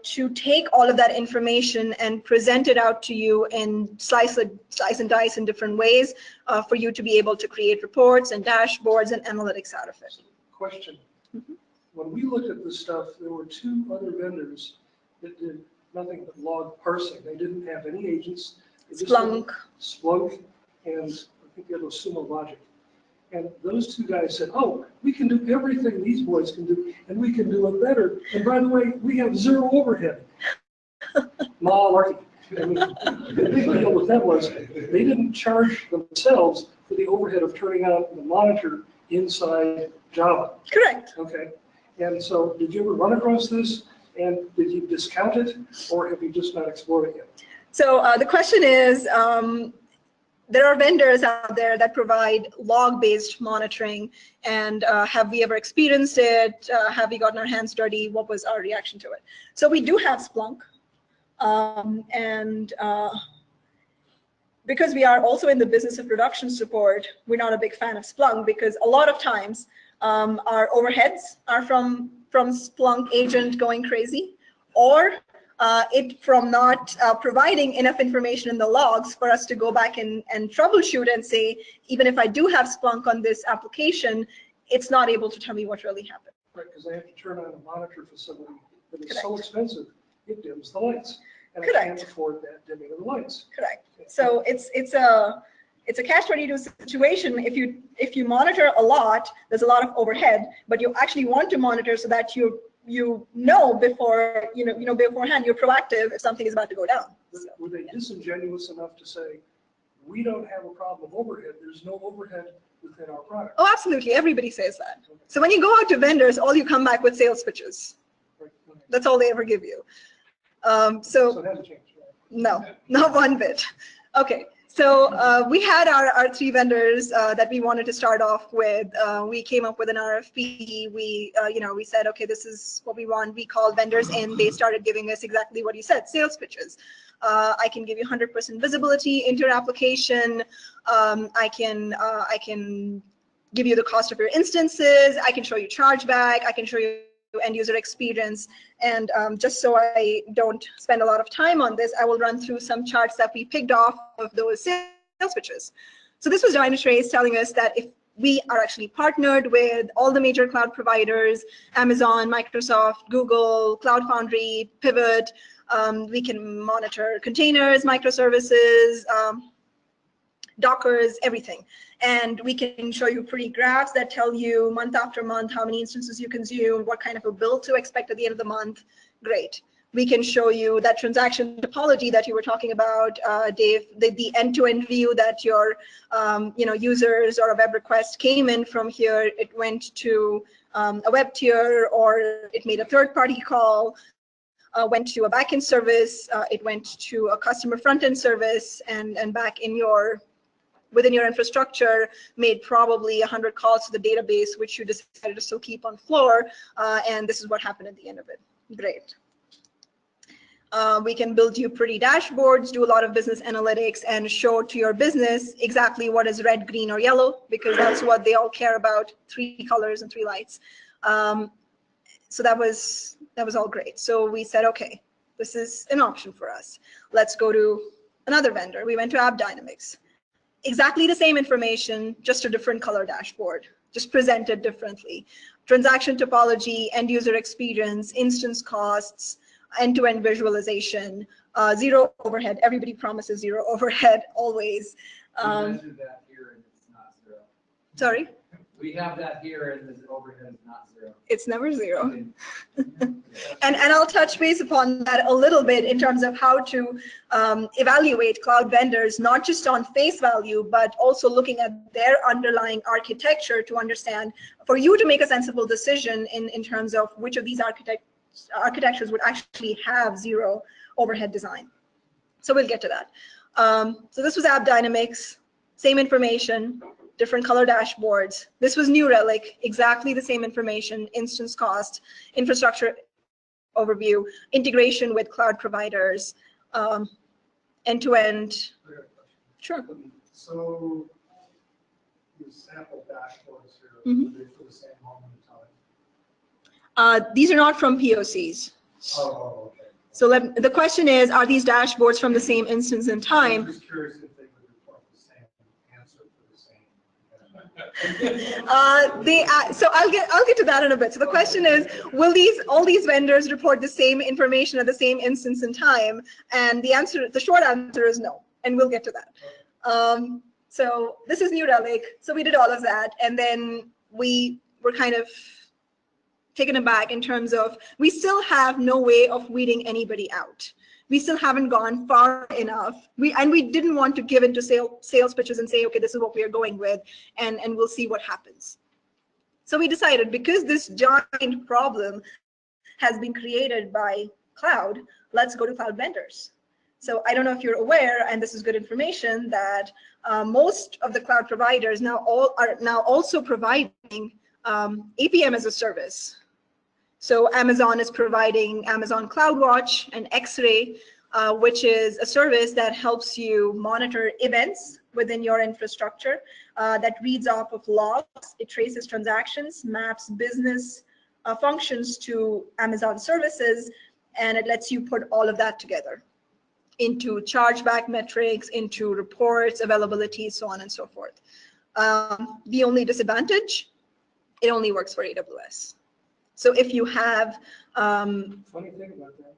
to take all of that information and present it out to you and slice and dice in different ways for you to be able to create reports and dashboards and analytics out of it. Question. When we looked at this stuff, there were 2 other vendors that did nothing but log parsing. They didn't have any agents. Splunk. Splunk, and I think the other was Sumo Logic. And those 2 guys said, oh, we can do everything these boys can do, and we can do it better. And by the way, we have 0 overhead. Malarkey. I mean, the big deal with them was they didn't charge themselves for the overhead of turning on the monitor inside Java. Correct. Okay. And so did you ever run across this? And did you discount it, or have you just not explored it yet? So the question is, there are vendors out there that provide log-based monitoring, and have we ever experienced it? Have we gotten our hands dirty? What was our reaction to it? So we do have Splunk, and because we are also in the business of production support, we're not a big fan of Splunk, because a lot of times our overheads are from Splunk agent going crazy, or it from not providing enough information in the logs for us to go back and troubleshoot and say, even if I do have Splunk on this application, it's not able to tell me what really happened. Right, because I have to turn on a monitor facility that is Correct. so expensive, it dims the lights. And Correct. I can't afford that dimming of the lights. Correct. So it's a catch-22 situation. If you monitor a lot, there's a lot of overhead, but you actually want to monitor so that you know before beforehand, you're proactive if something is about to go down. Were they disingenuous enough to say, we don't have a problem of overhead, there's no overhead within our product? Oh, absolutely. Everybody says that. So when you go out to vendors, all you come back with sales pitches. Right. That's all they ever give you. So it hasn't changed, right? No, not one bit. Okay. So we had our 3 vendors that we wanted to start off with. We came up with an RFP. We said, okay, this is what we want. We called vendors in. They started giving us exactly what you said, sales pitches. I can give you 100% visibility into your application. I can give you the cost of your instances. I can show you chargeback. I can show you end user experience. And just so I don't spend a lot of time on this, I will run through some charts that we picked off of those sales pitches. So this was Dynatrace telling us that if we are actually partnered with all the major cloud providers, Amazon, Microsoft, Google, Cloud Foundry, Pivot, we can monitor containers, microservices, Dockers, everything. And we can show you pretty graphs that tell you month after month how many instances you consume, what kind of a bill to expect at the end of the month. Great. We can show you that transaction topology that you were talking about, Dave, the end-to-end view that your users or a web request came in from here. It went to a web tier, or it made a third-party call, went to a backend service, it went to a customer front-end service, and back in within your infrastructure, made probably 100 calls to the database, which you decided to still keep on floor, and this is what happened at the end of it. Great. We can build you pretty dashboards, do a lot of business analytics, and show to your business exactly what is red, green, or yellow, because that's what they all care about, 3 colors and 3 lights. So that was all great. So we said, okay, this is an option for us. Let's go to another vendor. We went to AppDynamics. Exactly the same information, just a different color dashboard, just presented differently. Transaction topology, end user experience, instance costs, end-to-end visualization, 0 overhead. Everybody promises 0 overhead always. We measured that here and it's not 0. Sorry? We have that here, and the overhead is not zero. It's never zero. And I'll touch base upon that a little bit in terms of how to evaluate cloud vendors, not just on face value, but also looking at their underlying architecture to understand, for you to make a sensible decision in terms of which of these architectures would actually have zero overhead design. So we'll get to that. So this was AppDynamics, same information, different color dashboards. This was New Relic, exactly the same information, instance cost, infrastructure overview, integration with cloud providers, end-to-end. Sure. So these sample dashboards here, Mhm. are they for the same moment in time? These are not from POCs. Oh, okay. So the question is, are these dashboards from the same instance in I'm time? just curious if they would report the same answer for the same. So I'll get to that in a bit. So the question is, will all these vendors report the same information at the same instance in time? And the short answer is no, and we'll get to that. So this is New Relic. So we did all of that, and then we were kind of taken aback in terms of we still have no way of weeding anybody out. We still haven't gone far enough. We didn't want to give into sales pitches and say, okay, this is what we are going with, and we'll see what happens. So we decided, because this giant problem has been created by cloud, let's go to cloud vendors. So I don't know if you're aware, and this is good information, that most of the cloud providers are now also providing APM as a service. So Amazon is providing Amazon CloudWatch and X-Ray, which is a service that helps you monitor events within your infrastructure, that reads off of logs, it traces transactions, maps business functions to Amazon services, and it lets you put all of that together into chargeback metrics, into reports, availability, so on and so forth. The only disadvantage, it only works for AWS. So if you have, Funny thing about that.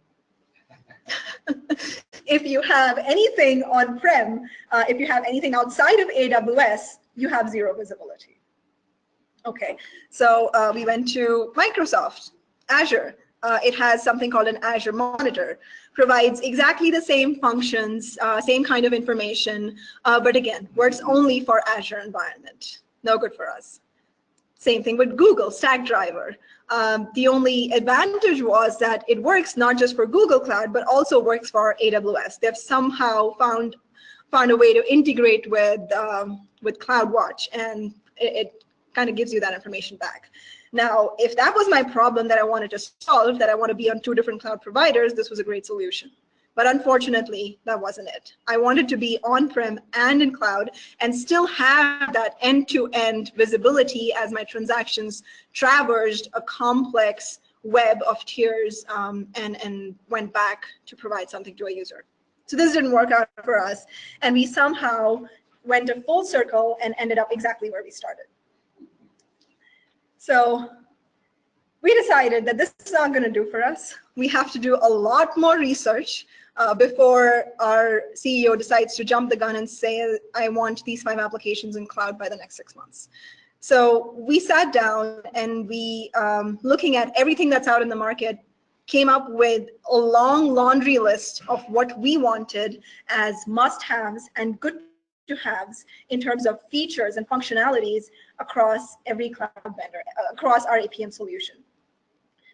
if you have anything on-prem, if you have anything outside of AWS, you have zero visibility. Okay, so we went to Microsoft, Azure. It has something called an Azure Monitor, provides exactly the same functions, same kind of information, but again, works only for Azure environment. No good for us. Same thing with Google, Stackdriver. The only advantage was that it works not just for Google Cloud, but also works for AWS. They've somehow found a way to integrate with CloudWatch, and it kind of gives you that information back. Now, if that was my problem that I wanted to solve, that I want to be on 2 different cloud providers, this was a great solution. But unfortunately, that wasn't it. I wanted to be on-prem and in cloud and still have that end-to-end visibility as my transactions traversed a complex web of tiers and went back to provide something to a user. So this didn't work out for us, and we somehow went a full circle and ended up exactly where we started. So we decided that this is not going to do for us. We have to do a lot more research before our CEO decides to jump the gun and say, I want these 5 applications in cloud by the next 6 months. So we sat down and we, looking at everything that's out in the market, came up with a long laundry list of what we wanted as must-haves and good-to-haves in terms of features and functionalities across every cloud vendor, across our APM solution.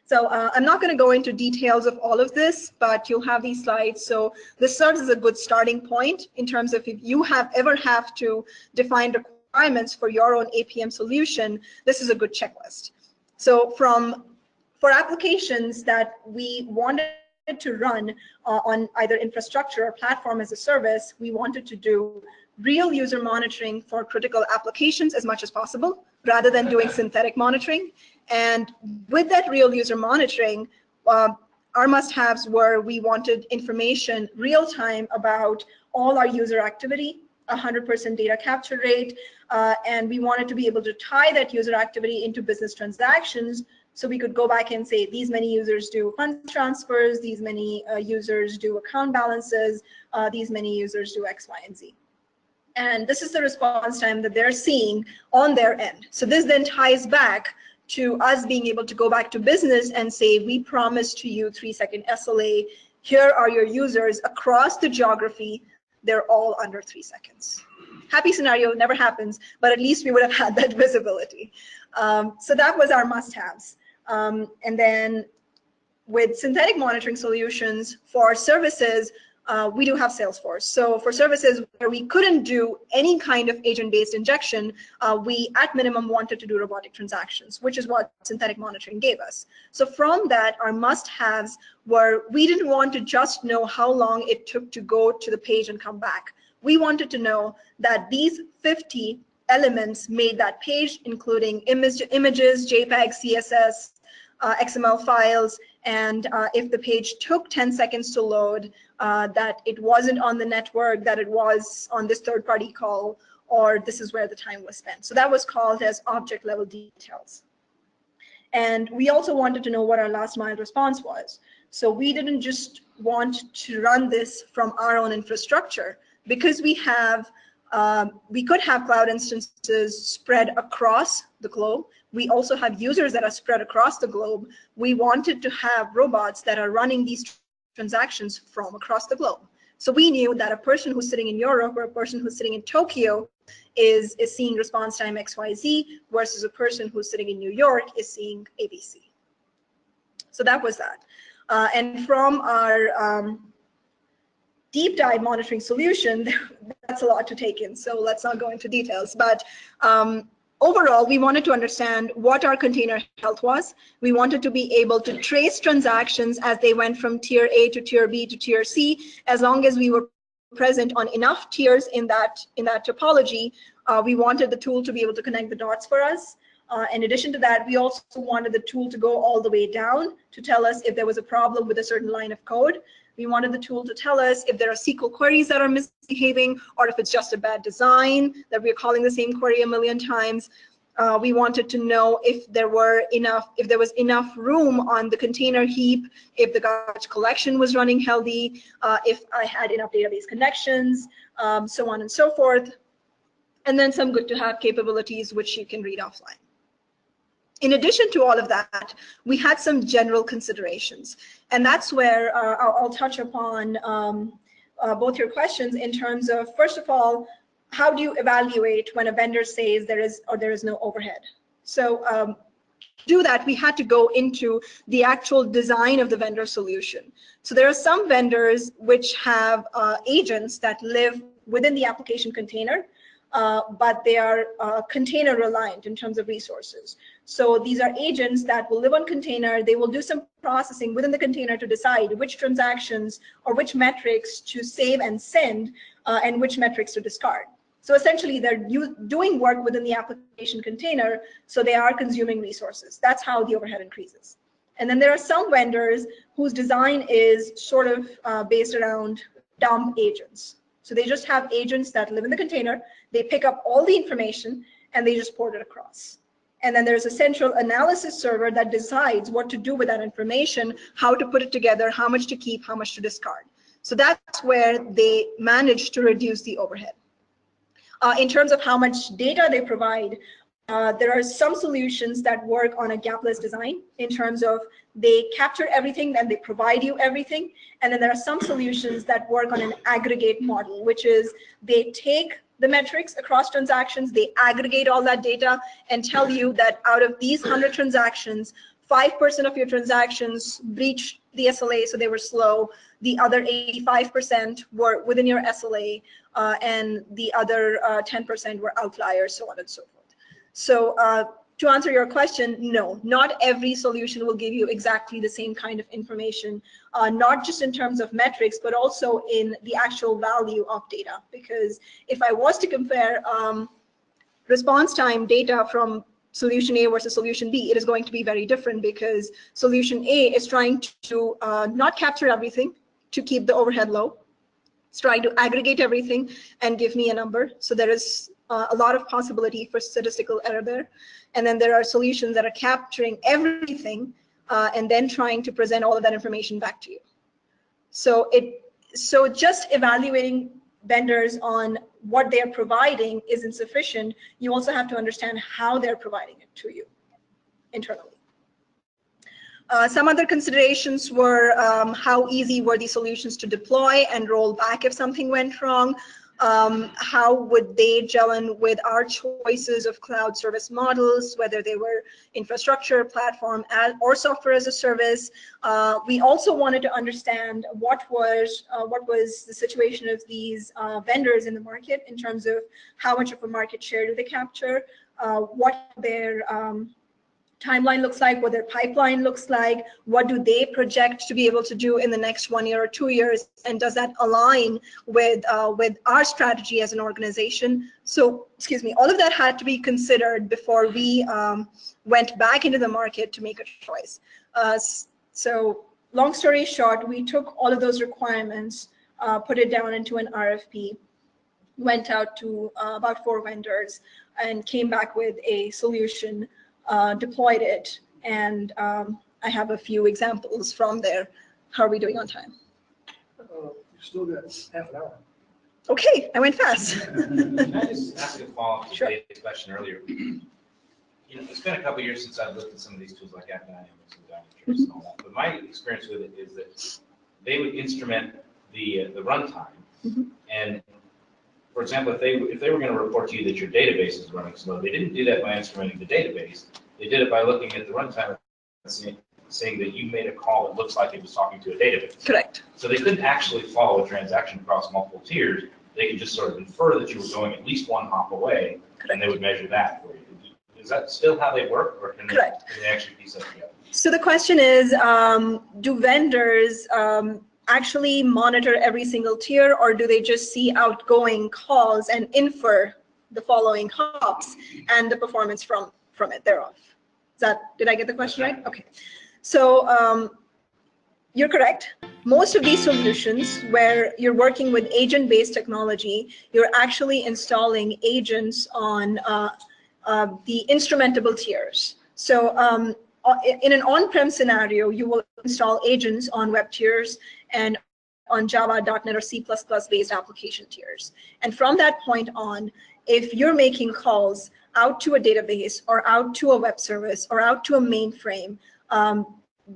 So I'm not going to go into details of all of this, but you'll have these slides. So this serves as a good starting point in terms of if you ever have to define requirements for your own APM solution, this is a good checklist. So for applications that we wanted to run on either infrastructure or platform as a service, we wanted to do real user monitoring for critical applications as much as possible, rather than doing synthetic monitoring. And with that real user monitoring, our must-haves were we wanted information real time about all our user activity, 100% data capture rate, and we wanted to be able to tie that user activity into business transactions, so we could go back and say these many users do fund transfers, these many users do account balances, these many users do X, Y, and Z. And this is the response time that they're seeing on their end. So this then ties back to us being able to go back to business and say, we promised to you 3-second SLA. Here are your users across the geography. They're all under 3 seconds. Happy scenario, never happens, but at least we would have had that visibility. So that was our must-haves. And then with synthetic monitoring solutions for services, we do have Salesforce. So for services where we couldn't do any kind of agent-based injection, we at minimum wanted to do robotic transactions, which is what synthetic monitoring gave us. So from that, our must-haves were, we didn't want to just know how long it took to go to the page and come back. We wanted to know that these 50 elements made that page, including images, JPEG, CSS, XML files, and if the page took 10 seconds to load, that it wasn't on the network, that it was on this third-party call, or this is where the time was spent. So that was called as object level details. And we also wanted to know what our last mile response was. So we didn't just want to run this from our own infrastructure, because we have we could have cloud instances spread across the globe. We also have users that are spread across the globe. We wanted to have robots that are running these transactions from across the globe. So we knew that a person who's sitting in Europe or a person who's sitting in Tokyo is seeing response time XYZ versus a person who's sitting in New York is seeing ABC. So that was that. And from our deep dive monitoring solution, that's a lot to take in, so let's not go into details. But overall, we wanted to understand what our container health was. We wanted to be able to trace transactions as they went from tier A to tier B to tier C, as long as we were present on enough tiers in that topology. We wanted the tool to be able to connect the dots for us. In addition to that, we also wanted the tool to go all the way down to tell us if there was a problem with a certain line of code. We wanted the tool to tell us if there are SQL queries that are misbehaving, or if it's just a bad design that we're calling the same query a million times. We wanted to know if there was enough room on the container heap, if the garbage collection was running healthy, if I had enough database connections, so on and so forth. And then some good to have capabilities, which you can read offline. In addition to all of that, we had some general considerations, and that's where I'll touch upon both your questions in terms of, first of all, how do you evaluate when a vendor says there is or there is no overhead? So to do that, we had to go into the actual design of the vendor solution. So there are some vendors which have agents that live within the application container, but they are container reliant in terms of resources. So these are agents that will live on container. They will do some processing within the container to decide which transactions or which metrics to save and send, and which metrics to discard. So essentially, they're doing work within the application container, so they are consuming resources. That's how the overhead increases. And then there are some vendors whose design is sort of based around dumb agents. So they just have agents that live in the container, they pick up all the information, and they just port it across. And then there's a central analysis server that decides what to do with that information, how to put it together, how much to keep, how much to discard. So that's where they manage to reduce the overhead. In terms of how much data they provide, there are some solutions that work on a gapless design in terms of they capture everything, then they provide you everything. And then there are some solutions that work on an aggregate model, which is they take the metrics across transactions, they aggregate all that data and tell you that out of these 100 transactions, 5% of your transactions breached the SLA, so they were slow. The other 85% were within your SLA, and the other 10% were outliers, so on and so forth. So to answer your question, no, not every solution will give you exactly the same kind of information, not just in terms of metrics, but also in the actual value of data. Because if I was to compare response time data from solution A versus solution B, it is going to be very different, because solution A is trying to not capture everything to keep the overhead low. It's trying to aggregate everything and give me a number. So there is a lot of possibility for statistical error there. And then there are solutions that are capturing everything and then trying to present all of that information back to you. So just evaluating vendors on what they're providing is insufficient, you also have to understand how they're providing it to you internally. Some other considerations were how easy were these solutions to deploy and roll back if something went wrong. How would they gel in with our choices of cloud service models, whether they were infrastructure, platform, or software as a service. We also wanted to understand what was the situation of these vendors in the market in terms of how much of a market share do they capture, what their timeline looks like, what their pipeline looks like, what do they project to be able to do in the next 1 year or 2 years, and does that align with our strategy as an organization? So, excuse me, all of that had to be considered before we went back into the market to make a choice. So, long story short, we took all of those requirements, put it down into an RFP, went out to about 4 vendors, and came back with a solution. Deployed it, and I have a few examples from there. How are we doing on time? You still got half an hour. Okay, I went fast. Can I just ask a follow-up to Sure. Dave's question earlier? It's been a couple of years since I've looked at some of these tools like AppDynamics and Dynatrace and all that, but my experience with it is that they would instrument the runtime, and for example, if they were going to report to you that your database is running slow, they didn't do that by instrumenting the database. They did it by looking at the runtime and saying that you made a call that looks like it was talking to a database. Correct. So they couldn't actually follow a transaction across multiple tiers. They could just sort of infer that you were going at least 1 hop away, and they would measure that for you. Is that still how they work, or can they actually piece that together? So the question is, do vendors actually monitor every single tier, or do they just see outgoing calls and infer the following hops and the performance from it thereof? Did I get the question right? Okay. So you're correct. Most of these solutions where you're working with agent-based technology, you're actually installing agents on the instrumentable tiers. So in an on-prem scenario, you will install agents on web tiers and on Java, .NET, or C++ based application tiers. And from that point on, if you're making calls out to a database or out to a web service or out to a mainframe,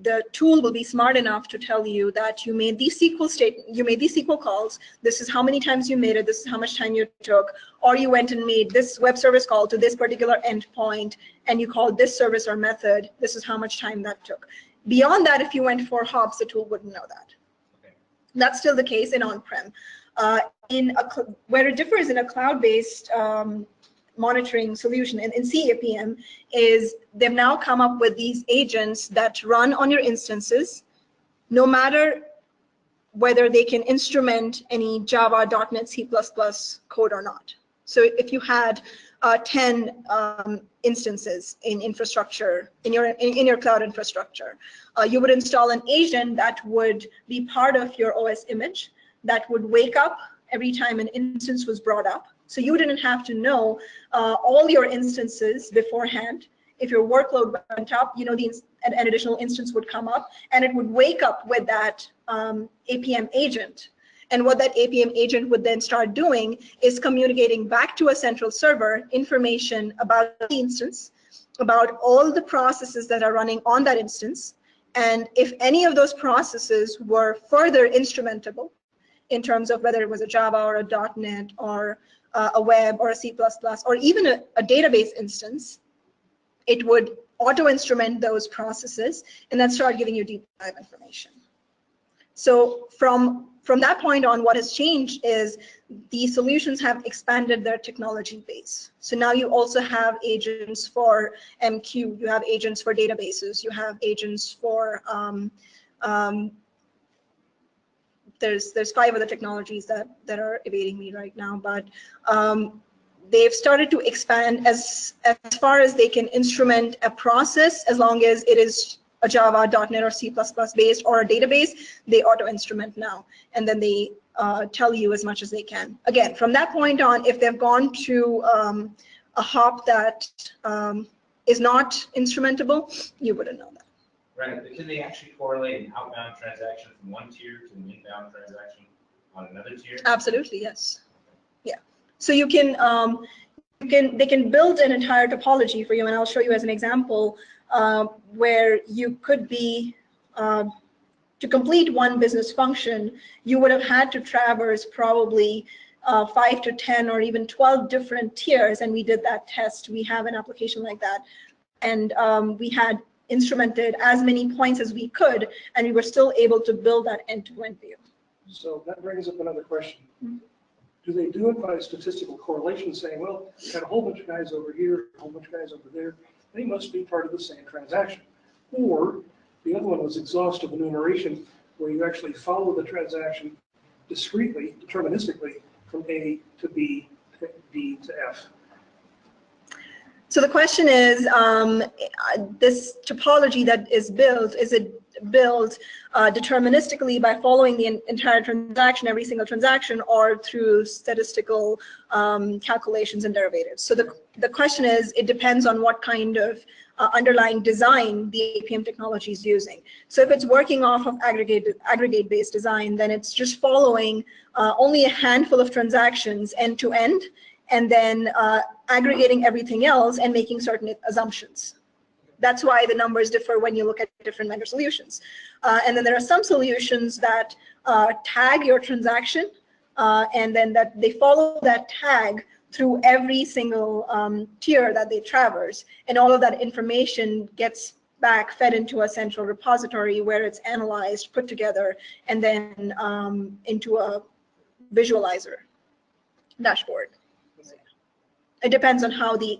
the tool will be smart enough to tell you that you made these SQL calls, this is how many times you made it, this is how much time you took, or you went and made this web service call to this particular endpoint and you called this service or method, this is how much time that took. Beyond that, if you went 4 hops, the tool wouldn't know that. Okay. That's still the case in on-prem. Where it differs in a cloud-based monitoring solution in CAPM is they've now come up with these agents that run on your instances, no matter whether they can instrument any Java, .NET, C++ code or not. So if you had 10 instances in infrastructure, in your cloud infrastructure, you would install an agent that would be part of your OS image that would wake up every time an instance was brought up. So you didn't have to know all your instances beforehand. If your workload went up, an additional instance would come up and it would wake up with that APM agent. And what that APM agent would then start doing is communicating back to a central server information about the instance, about all the processes that are running on that instance. And if any of those processes were further instrumentable in terms of whether it was a Java or a .NET or a web or a C++ or even a database instance, it would auto-instrument those processes and then start giving you deep dive information. So from that point on, what has changed is the solutions have expanded their technology base. So now you also have agents for MQ, you have agents for databases, you have agents for there's 5 other technologies that are evading me right now, but they've started to expand as far as they can instrument a process. As long as it is a Java, .NET, or C++ based or a database, they auto-instrument now, and then they tell you as much as they can. Again, from that point on, if they've gone to a hop that is not instrumentable, you wouldn't know that. Right, but can they actually correlate an outbound transaction from one tier to an inbound transaction on another tier? Absolutely, yes. Yeah. So you can, they can build an entire topology for you, and I'll show you as an example where you could be, to complete one business function, you would have had to traverse probably 5 to 10 or even 12 different tiers, and we did that test. We have an application like that, and we had instrumented as many points as we could, and we were still able to build that end-to-end view. So that brings up another question. Do they do it by statistical correlation, saying, well, got a whole bunch of guys over here, a whole bunch of guys over there, they must be part of the same transaction? Or the other one was exhaustive enumeration, where you actually follow the transaction discretely, deterministically, from A to B to D to F. So the question is, this topology that is built, is it built deterministically by following the entire transaction, every single transaction, or through statistical calculations and derivatives? So the question is, it depends on what kind of underlying design the APM technology is using. So if it's working off of aggregate-based design, then it's just following only a handful of transactions end to end, and then aggregating everything else and making certain assumptions. That's why the numbers differ when you look at different vendor solutions. And then there are some solutions that tag your transaction, and then that they follow that tag through every single tier that they traverse, and all of that information gets back fed into a central repository where it's analyzed, put together, and then into a visualizer dashboard. It depends on how the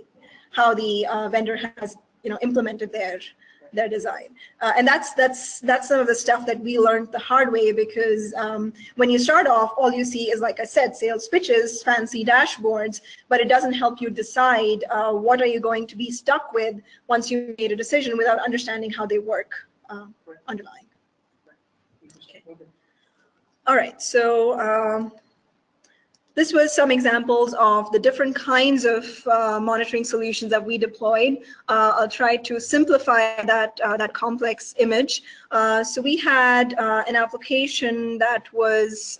vendor has implemented their design, and that's some of the stuff that we learned the hard way, because when you start off, all you see is, like I said, sales pitches, fancy dashboards, but it doesn't help you decide what are you going to be stuck with once you made a decision without understanding how they work underlying. Okay. All right, so this was some examples of the different kinds of monitoring solutions that we deployed. I'll try to simplify that complex image. So we had an application that was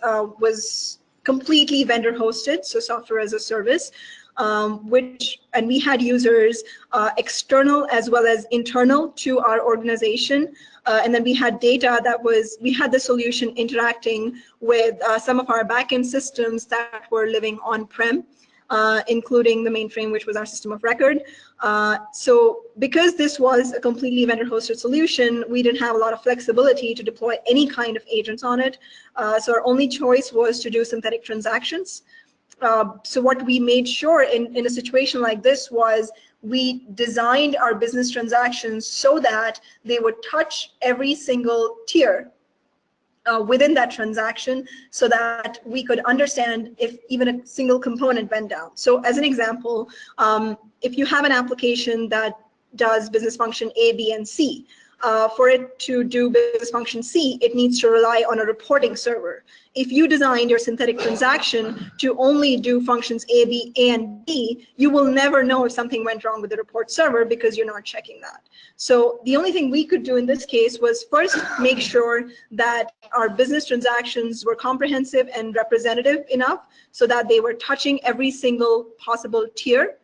completely vendor hosted, so software as a service, and we had users external as well as internal to our organization. And then we had data we had the solution interacting with some of our backend systems that were living on-prem, including the mainframe, which was our system of record. So because this was a completely vendor-hosted solution, we didn't have a lot of flexibility to deploy any kind of agents on it. So our only choice was to do synthetic transactions. So what we made sure in a situation like this was we designed our business transactions so that they would touch every single tier within that transaction, so that we could understand if even a single component went down. So as an example, if you have an application that does business function A, B, and C, for it to do business function C, it needs to rely on a reporting server. If you designed your synthetic transaction to only do functions A, B, and D, you will never know if something went wrong with the report server because you're not checking that. So the only thing we could do in this case was first make sure that our business transactions were comprehensive and representative enough so that they were touching every single possible tier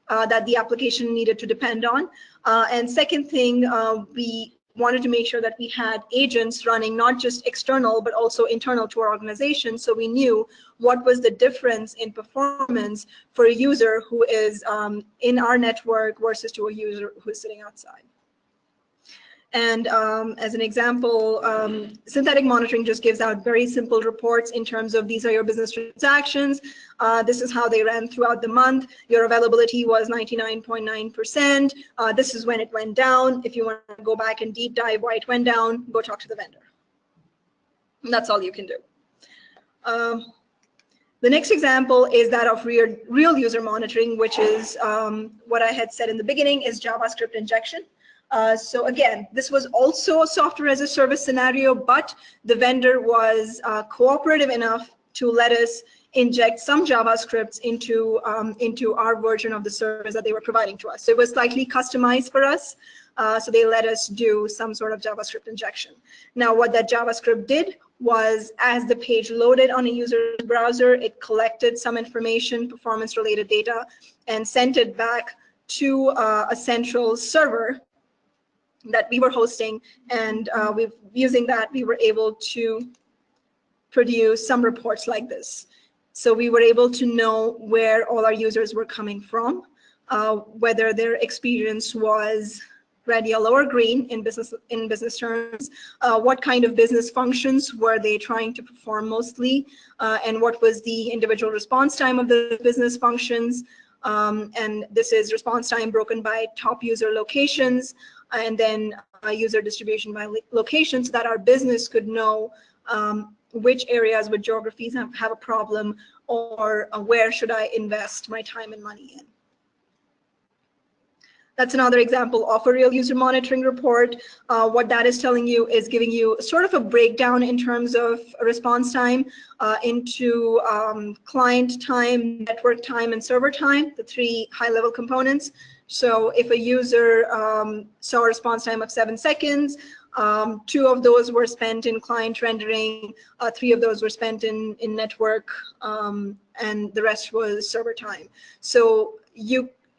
that the application needed to depend on. And second thing, we wanted to make sure that we had agents running not just external, but also internal to our organization, so we knew what was the difference in performance for a user who is in our network versus to a user who is sitting outside. And as an example, synthetic monitoring just gives out very simple reports in terms of these are your business transactions. This is how they ran throughout the month. Your availability was 99.9%. This is when it went down. If you want to go back and deep dive why it went down, go talk to the vendor. And that's all you can do. The next example is that of real user monitoring, which is what I had said in the beginning is JavaScript injection. So again, this was also a software as a service scenario, but the vendor was cooperative enough to let us inject some JavaScripts into our version of the service that they were providing to us. So it was slightly customized for us. So they let us do some sort of JavaScript injection. Now, what that JavaScript did was, as the page loaded on a user's browser, it collected some information, performance-related data, and sent it back to a central server that we were hosting. And using that, we were able to produce some reports like this. So we were able to know where all our users were coming from, whether their experience was red, yellow, or green in business terms, what kind of business functions were they trying to perform mostly, and what was the individual response time of the business functions. And this is response time broken by top user locations, and then user distribution by location, so that our business could know which areas, which geographies have a problem, or where should I invest my time and money in. That's another example of a real user monitoring report. What that is telling you is giving you sort of a breakdown in terms of response time into client time, network time, and server time, the three high-level components. So if a user saw a response time of 7 seconds, 2 of those were spent in client rendering, 3 of those were spent in network, and the rest was server time. So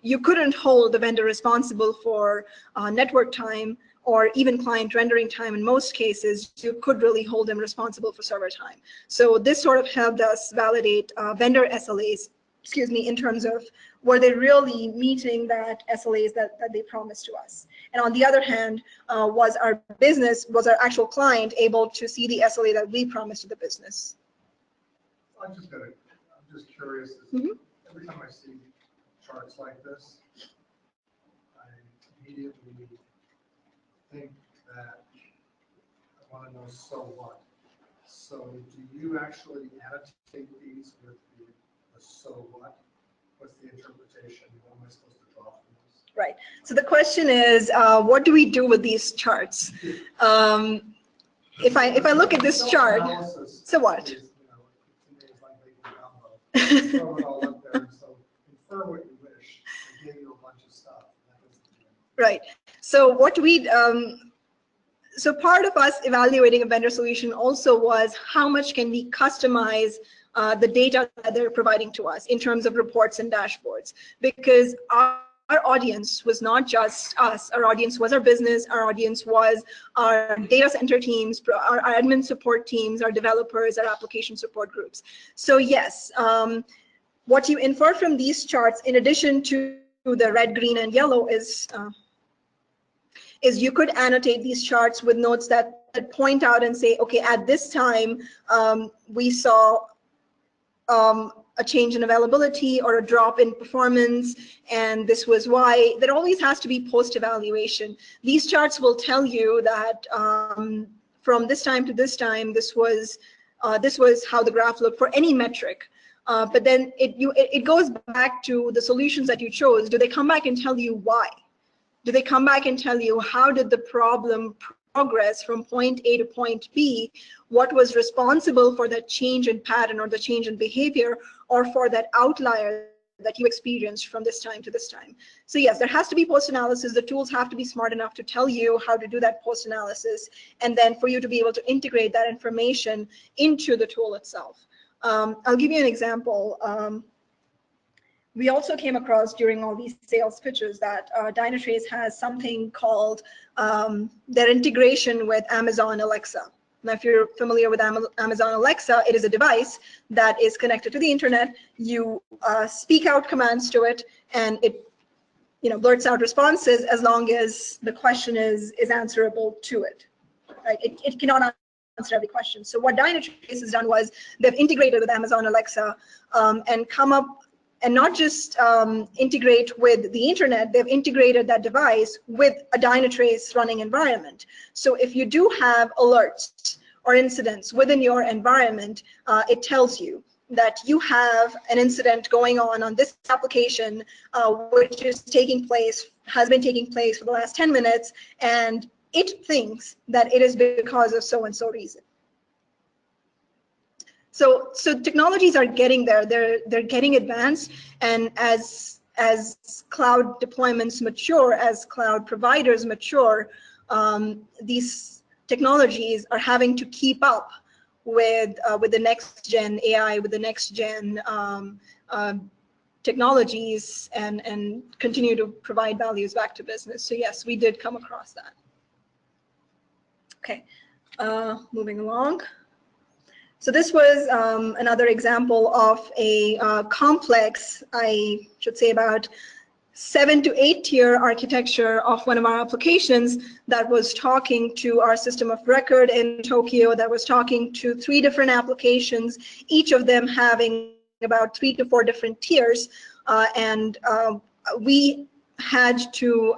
you couldn't hold the vendor responsible for network time or even client rendering time. In most cases, you could really hold them responsible for server time. So this sort of helped us validate vendor SLAs, in terms of were they really meeting that SLAs that they promised to us. And on the other hand, was our actual client able to see the SLA that we promised to the business? I'm just curious. Every time I see charts like this, I immediately think that I want to know so what. So do you actually annotate these with the so what? What's the interpretation? What am I supposed to draw from this? Right. So the question is, what do we do with these charts? If I look at this chart, so what? Is, it's like making a combo. Throw it all up there. So infer what you wish. I gave you a bunch of stuff. Right. So what we so part of us evaluating a vendor solution also was how much can we customize the data that they're providing to us in terms of reports and dashboards, because our audience was not just us. Our audience was our business. Our audience was our data center teams, our admin support teams, our developers, our application support groups. So yes, what you infer from these charts, in addition to the red, green, and yellow, is you could annotate these charts with notes that point out and say, okay, at this time, we saw a change in availability or a drop in performance, and this was why. There always has to be post-evaluation. These charts will tell you that from this time to this time, this was how the graph looked for any metric. But then it goes back to the solutions that you chose. Do they come back and tell you why? Do they come back and tell you how did the problem progress from point A to point B? What was responsible for that change in pattern or the change in behavior, or for that outlier that you experienced from this time to this time? So yes, there has to be post-analysis. The tools have to be smart enough to tell you how to do that post-analysis, and then for you to be able to integrate that information into the tool itself. I'll give you an example. We also came across during all these sales pitches that Dynatrace has something called their integration with Amazon Alexa. Now, if you're familiar with Amazon Alexa, it is a device that is connected to the internet. You speak out commands to it, and it blurts out responses as long as the question is answerable to it. Right? It cannot answer every question. So what Dynatrace has done was they've integrated with Amazon Alexa and come up, and not just integrate with the internet, they've integrated that device with a Dynatrace running environment. So if you do have alerts or incidents within your environment, it tells you that you have an incident going on this application, which is has been taking place for the last 10 minutes, and it thinks that it is because of so-and-so reason. So technologies are getting there. They're getting advanced, and as as cloud deployments mature, as cloud providers mature, these technologies are having to keep up with the next gen AI, with the next gen technologies, and continue to provide values back to business. So yes, we did come across that. Okay, moving along. So this was another example of a complex, I should say about 7 to 8 tier architecture of one of our applications that was talking to our system of record in Tokyo, that was talking to 3 different applications, each of them having about 3 to 4 different tiers. We had to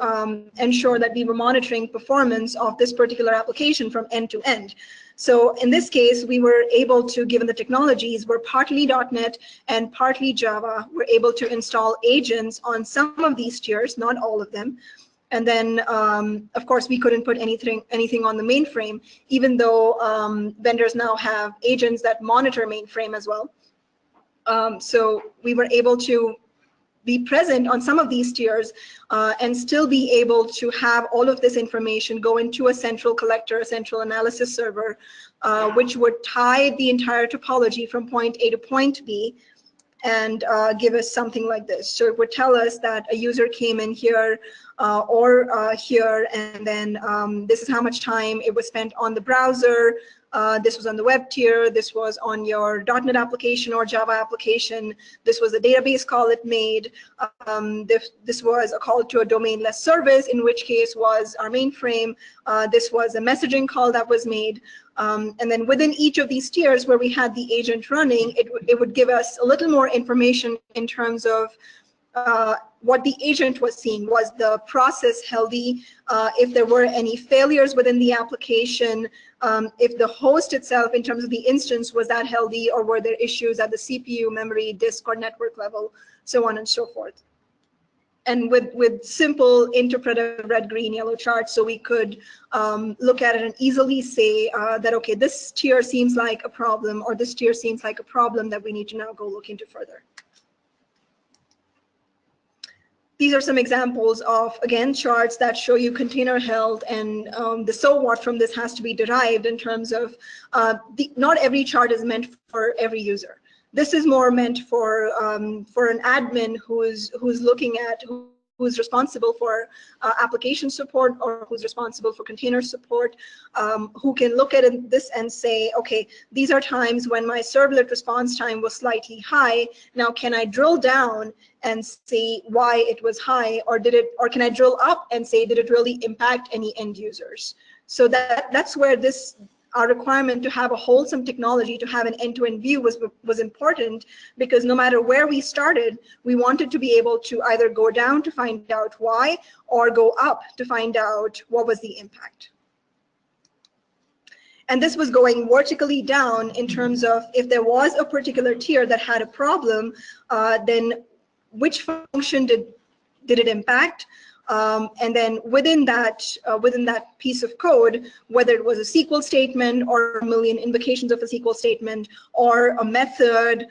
ensure that we were monitoring performance of this particular application from end to end. So in this case, we were able to, given the technologies, were partly .NET and partly Java, we're able to install agents on some of these tiers, not all of them. And then, of course, we couldn't put anything on the mainframe, even though vendors now have agents that monitor mainframe as well. So we were able to be present on some of these tiers and still be able to have all of this information go into a central collector, a central analysis server, which would tie the entire topology from point A to point B and give us something like this. So it would tell us that a user came in here or here, and then this is how much time it was spent on the browser. This was on the web tier, this was on your .NET application or Java application, this was a database call it made, this was a call to a domainless service, in which case was our mainframe, this was a messaging call that was made, and then within each of these tiers where we had the agent running, it would give us a little more information in terms of what the agent was seeing. Was the process healthy? If there were any failures within the application, if the host itself in terms of the instance was that healthy, or were there issues at the CPU, memory, disk, or network level, so on and so forth. And with simple interpretive red, green, yellow charts, so we could look at it and easily say that, okay, this tier seems like a problem, or this tier seems like a problem that we need to now go look into further. These are some examples of, again, charts that show you container health, and the so what from this has to be derived in terms of not every chart is meant for every user. This is more meant for an admin who's looking at, who's responsible for application support, or who's responsible for container support, who can look at this and say, okay, these are times when my servlet response time was slightly high. Now, can I drill down and see why it was high, or can I drill up and say, did it really impact any end users? So that's where our requirement to have a wholesome technology, to have an end-to-end view was important, because no matter where we started, we wanted to be able to either go down to find out why, or go up to find out what was the impact. And this was going vertically down in terms of, if there was a particular tier that had a problem, then which function did it impact? And then within that piece of code, whether it was a SQL statement or a million invocations of a SQL statement, or a method,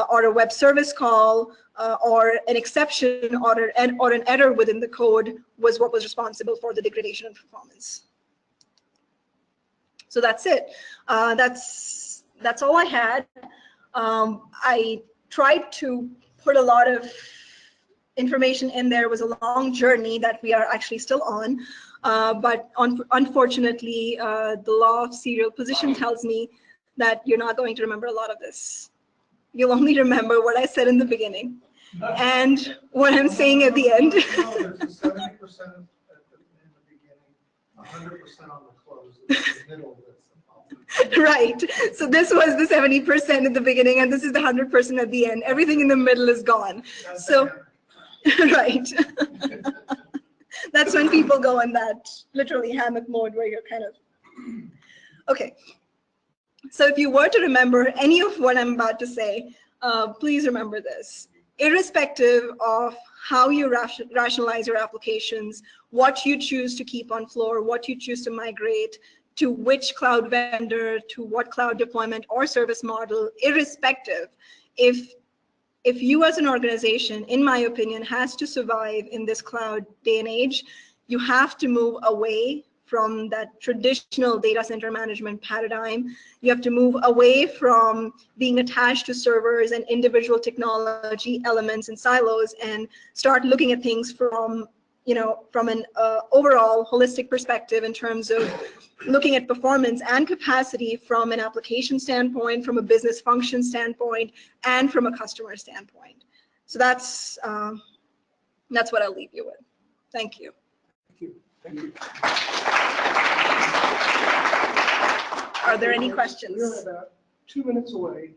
or a web service call, or an exception, or an error within the code, was what was responsible for the degradation of performance. So that's it. That's all I had. I tried to put a lot of information in there. It was a long journey that we are actually still on, but unfortunately, the law of serial position tells me that you're not going to remember a lot of this. You'll only remember what I said in the beginning and what I'm saying at the end. No, there's a 70% in the beginning, 100% on the close, it's the middle that's the problem. Right. So this was the 70% at the beginning, and this is the 100% at the end. Everything in the middle is gone. So. Right. That's when people go in that literally hammock mode where you're kind of, okay. So if you were to remember any of what I'm about to say, please remember this. Irrespective of how you rationalize your applications, what you choose to keep on floor, what you choose to migrate, to which cloud vendor, to what cloud deployment or service model, irrespective, if if you as an organization, in my opinion, has to survive in this cloud day and age, you have to move away from that traditional data center management paradigm. You have to move away from being attached to servers and individual technology elements and silos and start looking at things from, from an overall holistic perspective in terms of looking at performance and capacity from an application standpoint, from a business function standpoint, and from a customer standpoint. So that's what I'll leave you with. Thank you. Thank you. Thank you. Are there any questions? We're about 2 minutes away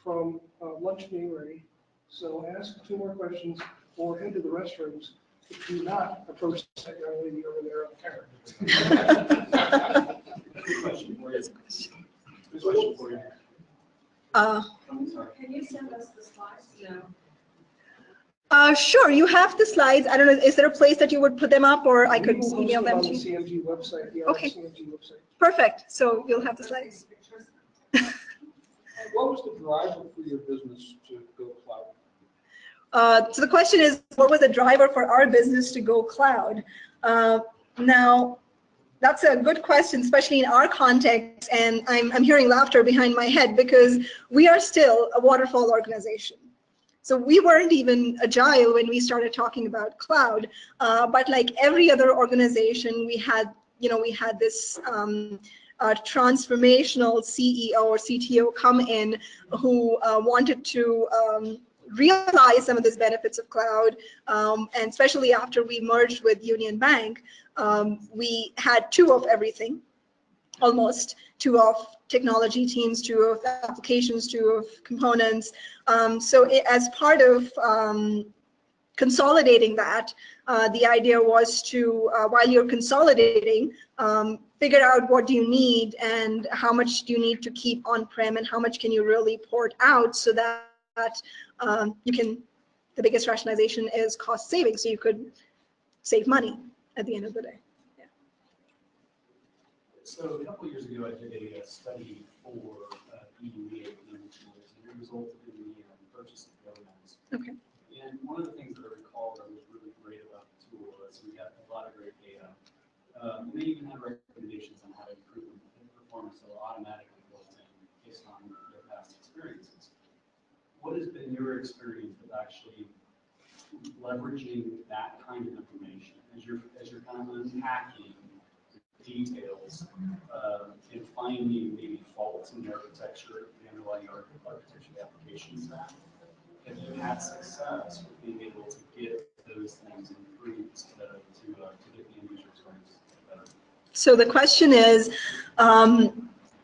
from lunch being ready, so ask 2 more questions or head to the restrooms. Do not approach that young lady over there on the camera. Question for you. Can you send us the slides? No. Sure, you have the slides. I don't know, is there a place that you would put them up, or I could email them to on the you? CMG website, the Okay. CMG website. Perfect, so you'll have the slides. What was the driver for your business to go cloud? So the question is, what was the driver for our business to go cloud? Now, that's a good question, especially in our context, and I'm hearing laughter behind my head because we are still a waterfall organization. So we weren't even agile when we started talking about cloud, but like every other organization, we had this transformational CEO or CTO come in who wanted to realize some of these benefits of cloud, and especially after we merged with Union Bank, we had 2 of everything, almost 2 of technology teams, 2 of applications, 2 of components. So as part of consolidating that, the idea was to, while you're consolidating, figure out what do you need and how much do you need to keep on-prem and how much can you really port out so that you can, the biggest rationalization is cost saving, so you could save money at the end of the day. Yeah. So a couple of years ago, I did a study for EUA tools, and it resulted in the purchase of Governance. Okay. And one of the things that I recall that was really great about the tool was we got a lot of great data. And they even had recommendations on how to improve performance, so automatically built in based on their past experiences. What has been your experience with actually leveraging that kind of information as you're kind of unpacking the details and finding maybe faults in the architecture, the underlying architecture of the application stack? Have you had success with being able to get those things improved to get the end user experience better? So the question is,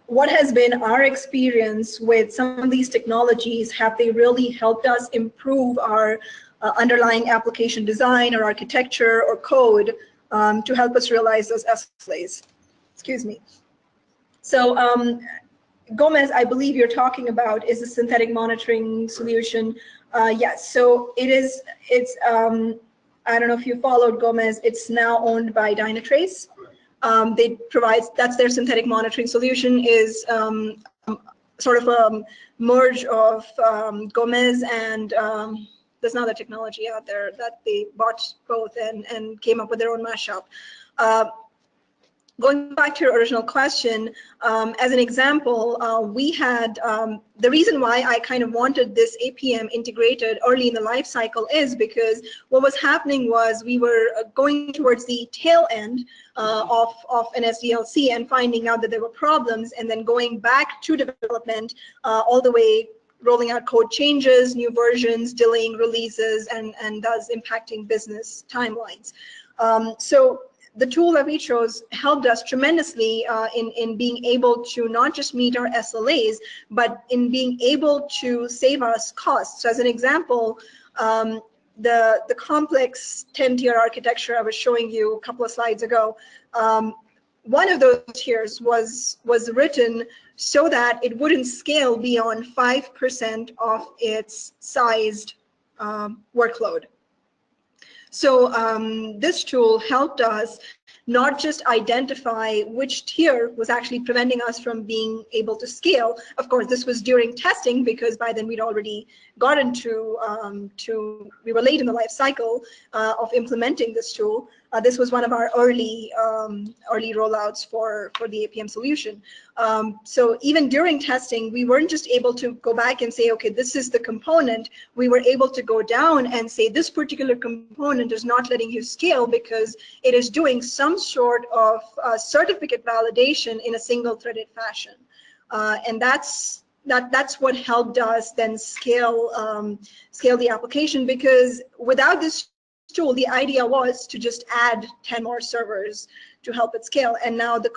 what has been our experience with some of these technologies? Have they really helped us improve our underlying application design or architecture or code to help us realize those SLAs? Excuse me. So Gomez, I believe you're talking about is a synthetic monitoring solution. Yes, so it is. I don't know if you followed Gomez. It's now owned by Dynatrace. They provide, that's their synthetic monitoring solution, is sort of a merge of Gomez and there's another technology out there that they bought both and came up with their own mashup. Going back to your original question, as an example, we had, the reason why I kind of wanted this APM integrated early in the life cycle is because what was happening was we were going towards the tail end of an SDLC and finding out that there were problems and then going back to development all the way rolling out code changes, new versions, delaying releases, and thus impacting business timelines. So the tool that we chose helped us tremendously in being able to not just meet our SLAs, but in being able to save us costs. So as an example, the complex 10-tier architecture I was showing you a couple of slides ago, one of those tiers was written so that it wouldn't scale beyond 5% of its sized workload. So this tool helped us not just identify which tier was actually preventing us from being able to scale. Of course, this was during testing because by then we'd already gotten we were late in the life cycle of implementing this tool. This was one of our early rollouts for the APM solution. So even during testing, we weren't just able to go back and say, okay, this is the component. We were able to go down and say this particular component is not letting you scale because it is doing some sort of certificate validation in a single-threaded fashion. And that's what helped us then scale the application, because without this tool, the idea was to just add 10 more servers to help it scale. And now the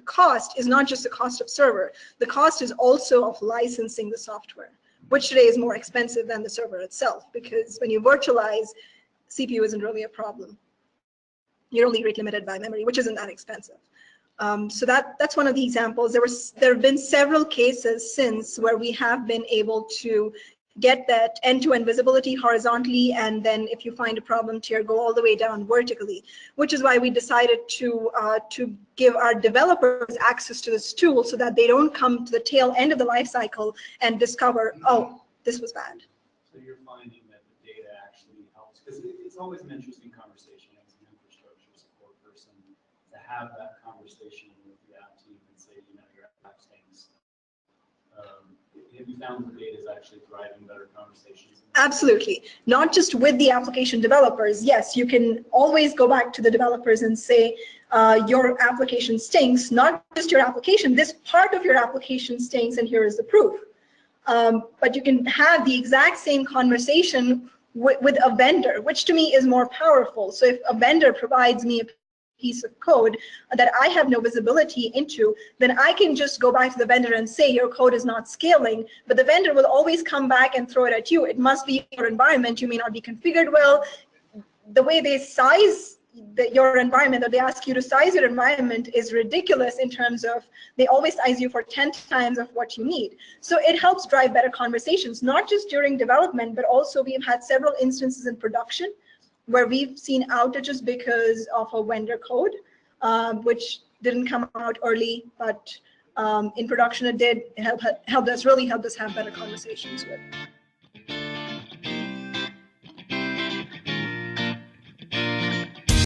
cost is not just the cost of server. The cost is also of licensing the software, which today is more expensive than the server itself, because when you virtualize, CPU isn't really a problem. You're only rate limited by memory, which isn't that expensive. So that's one of the examples. There have been several cases since where we have been able to get that end-to-end visibility horizontally, and then if you find a problem tier, go all the way down vertically, which is why we decided to give our developers access to this tool so that they don't come to the tail end of the life cycle and discover, oh, this was bad. So you're finding that the data actually helps, because it's always an interesting conversation as an infrastructure support person to have that conversation with the app team and say, you know, your app stinks. Have you found the data is actually driving better conversations? Absolutely. Not just with the application developers. Yes, you can always go back to the developers and say, your application stinks. Not just your application, this part of your application stinks, and here is the proof. But you can have the exact same conversation with a vendor, which to me is more powerful. So if a vendor provides me a piece of code that I have no visibility into, then I can just go back to the vendor and say your code is not scaling, but the vendor will always come back and throw it at you. It must be your environment. You may not be configured well. The way they size your environment, or they ask you to size your environment, is ridiculous in terms of they always size you for 10 times of what you need. So it helps drive better conversations, not just during development, but also we've had several instances in production where we've seen outages because of a vendor code, which didn't come out early, but in production it did. It helped us have better conversations with.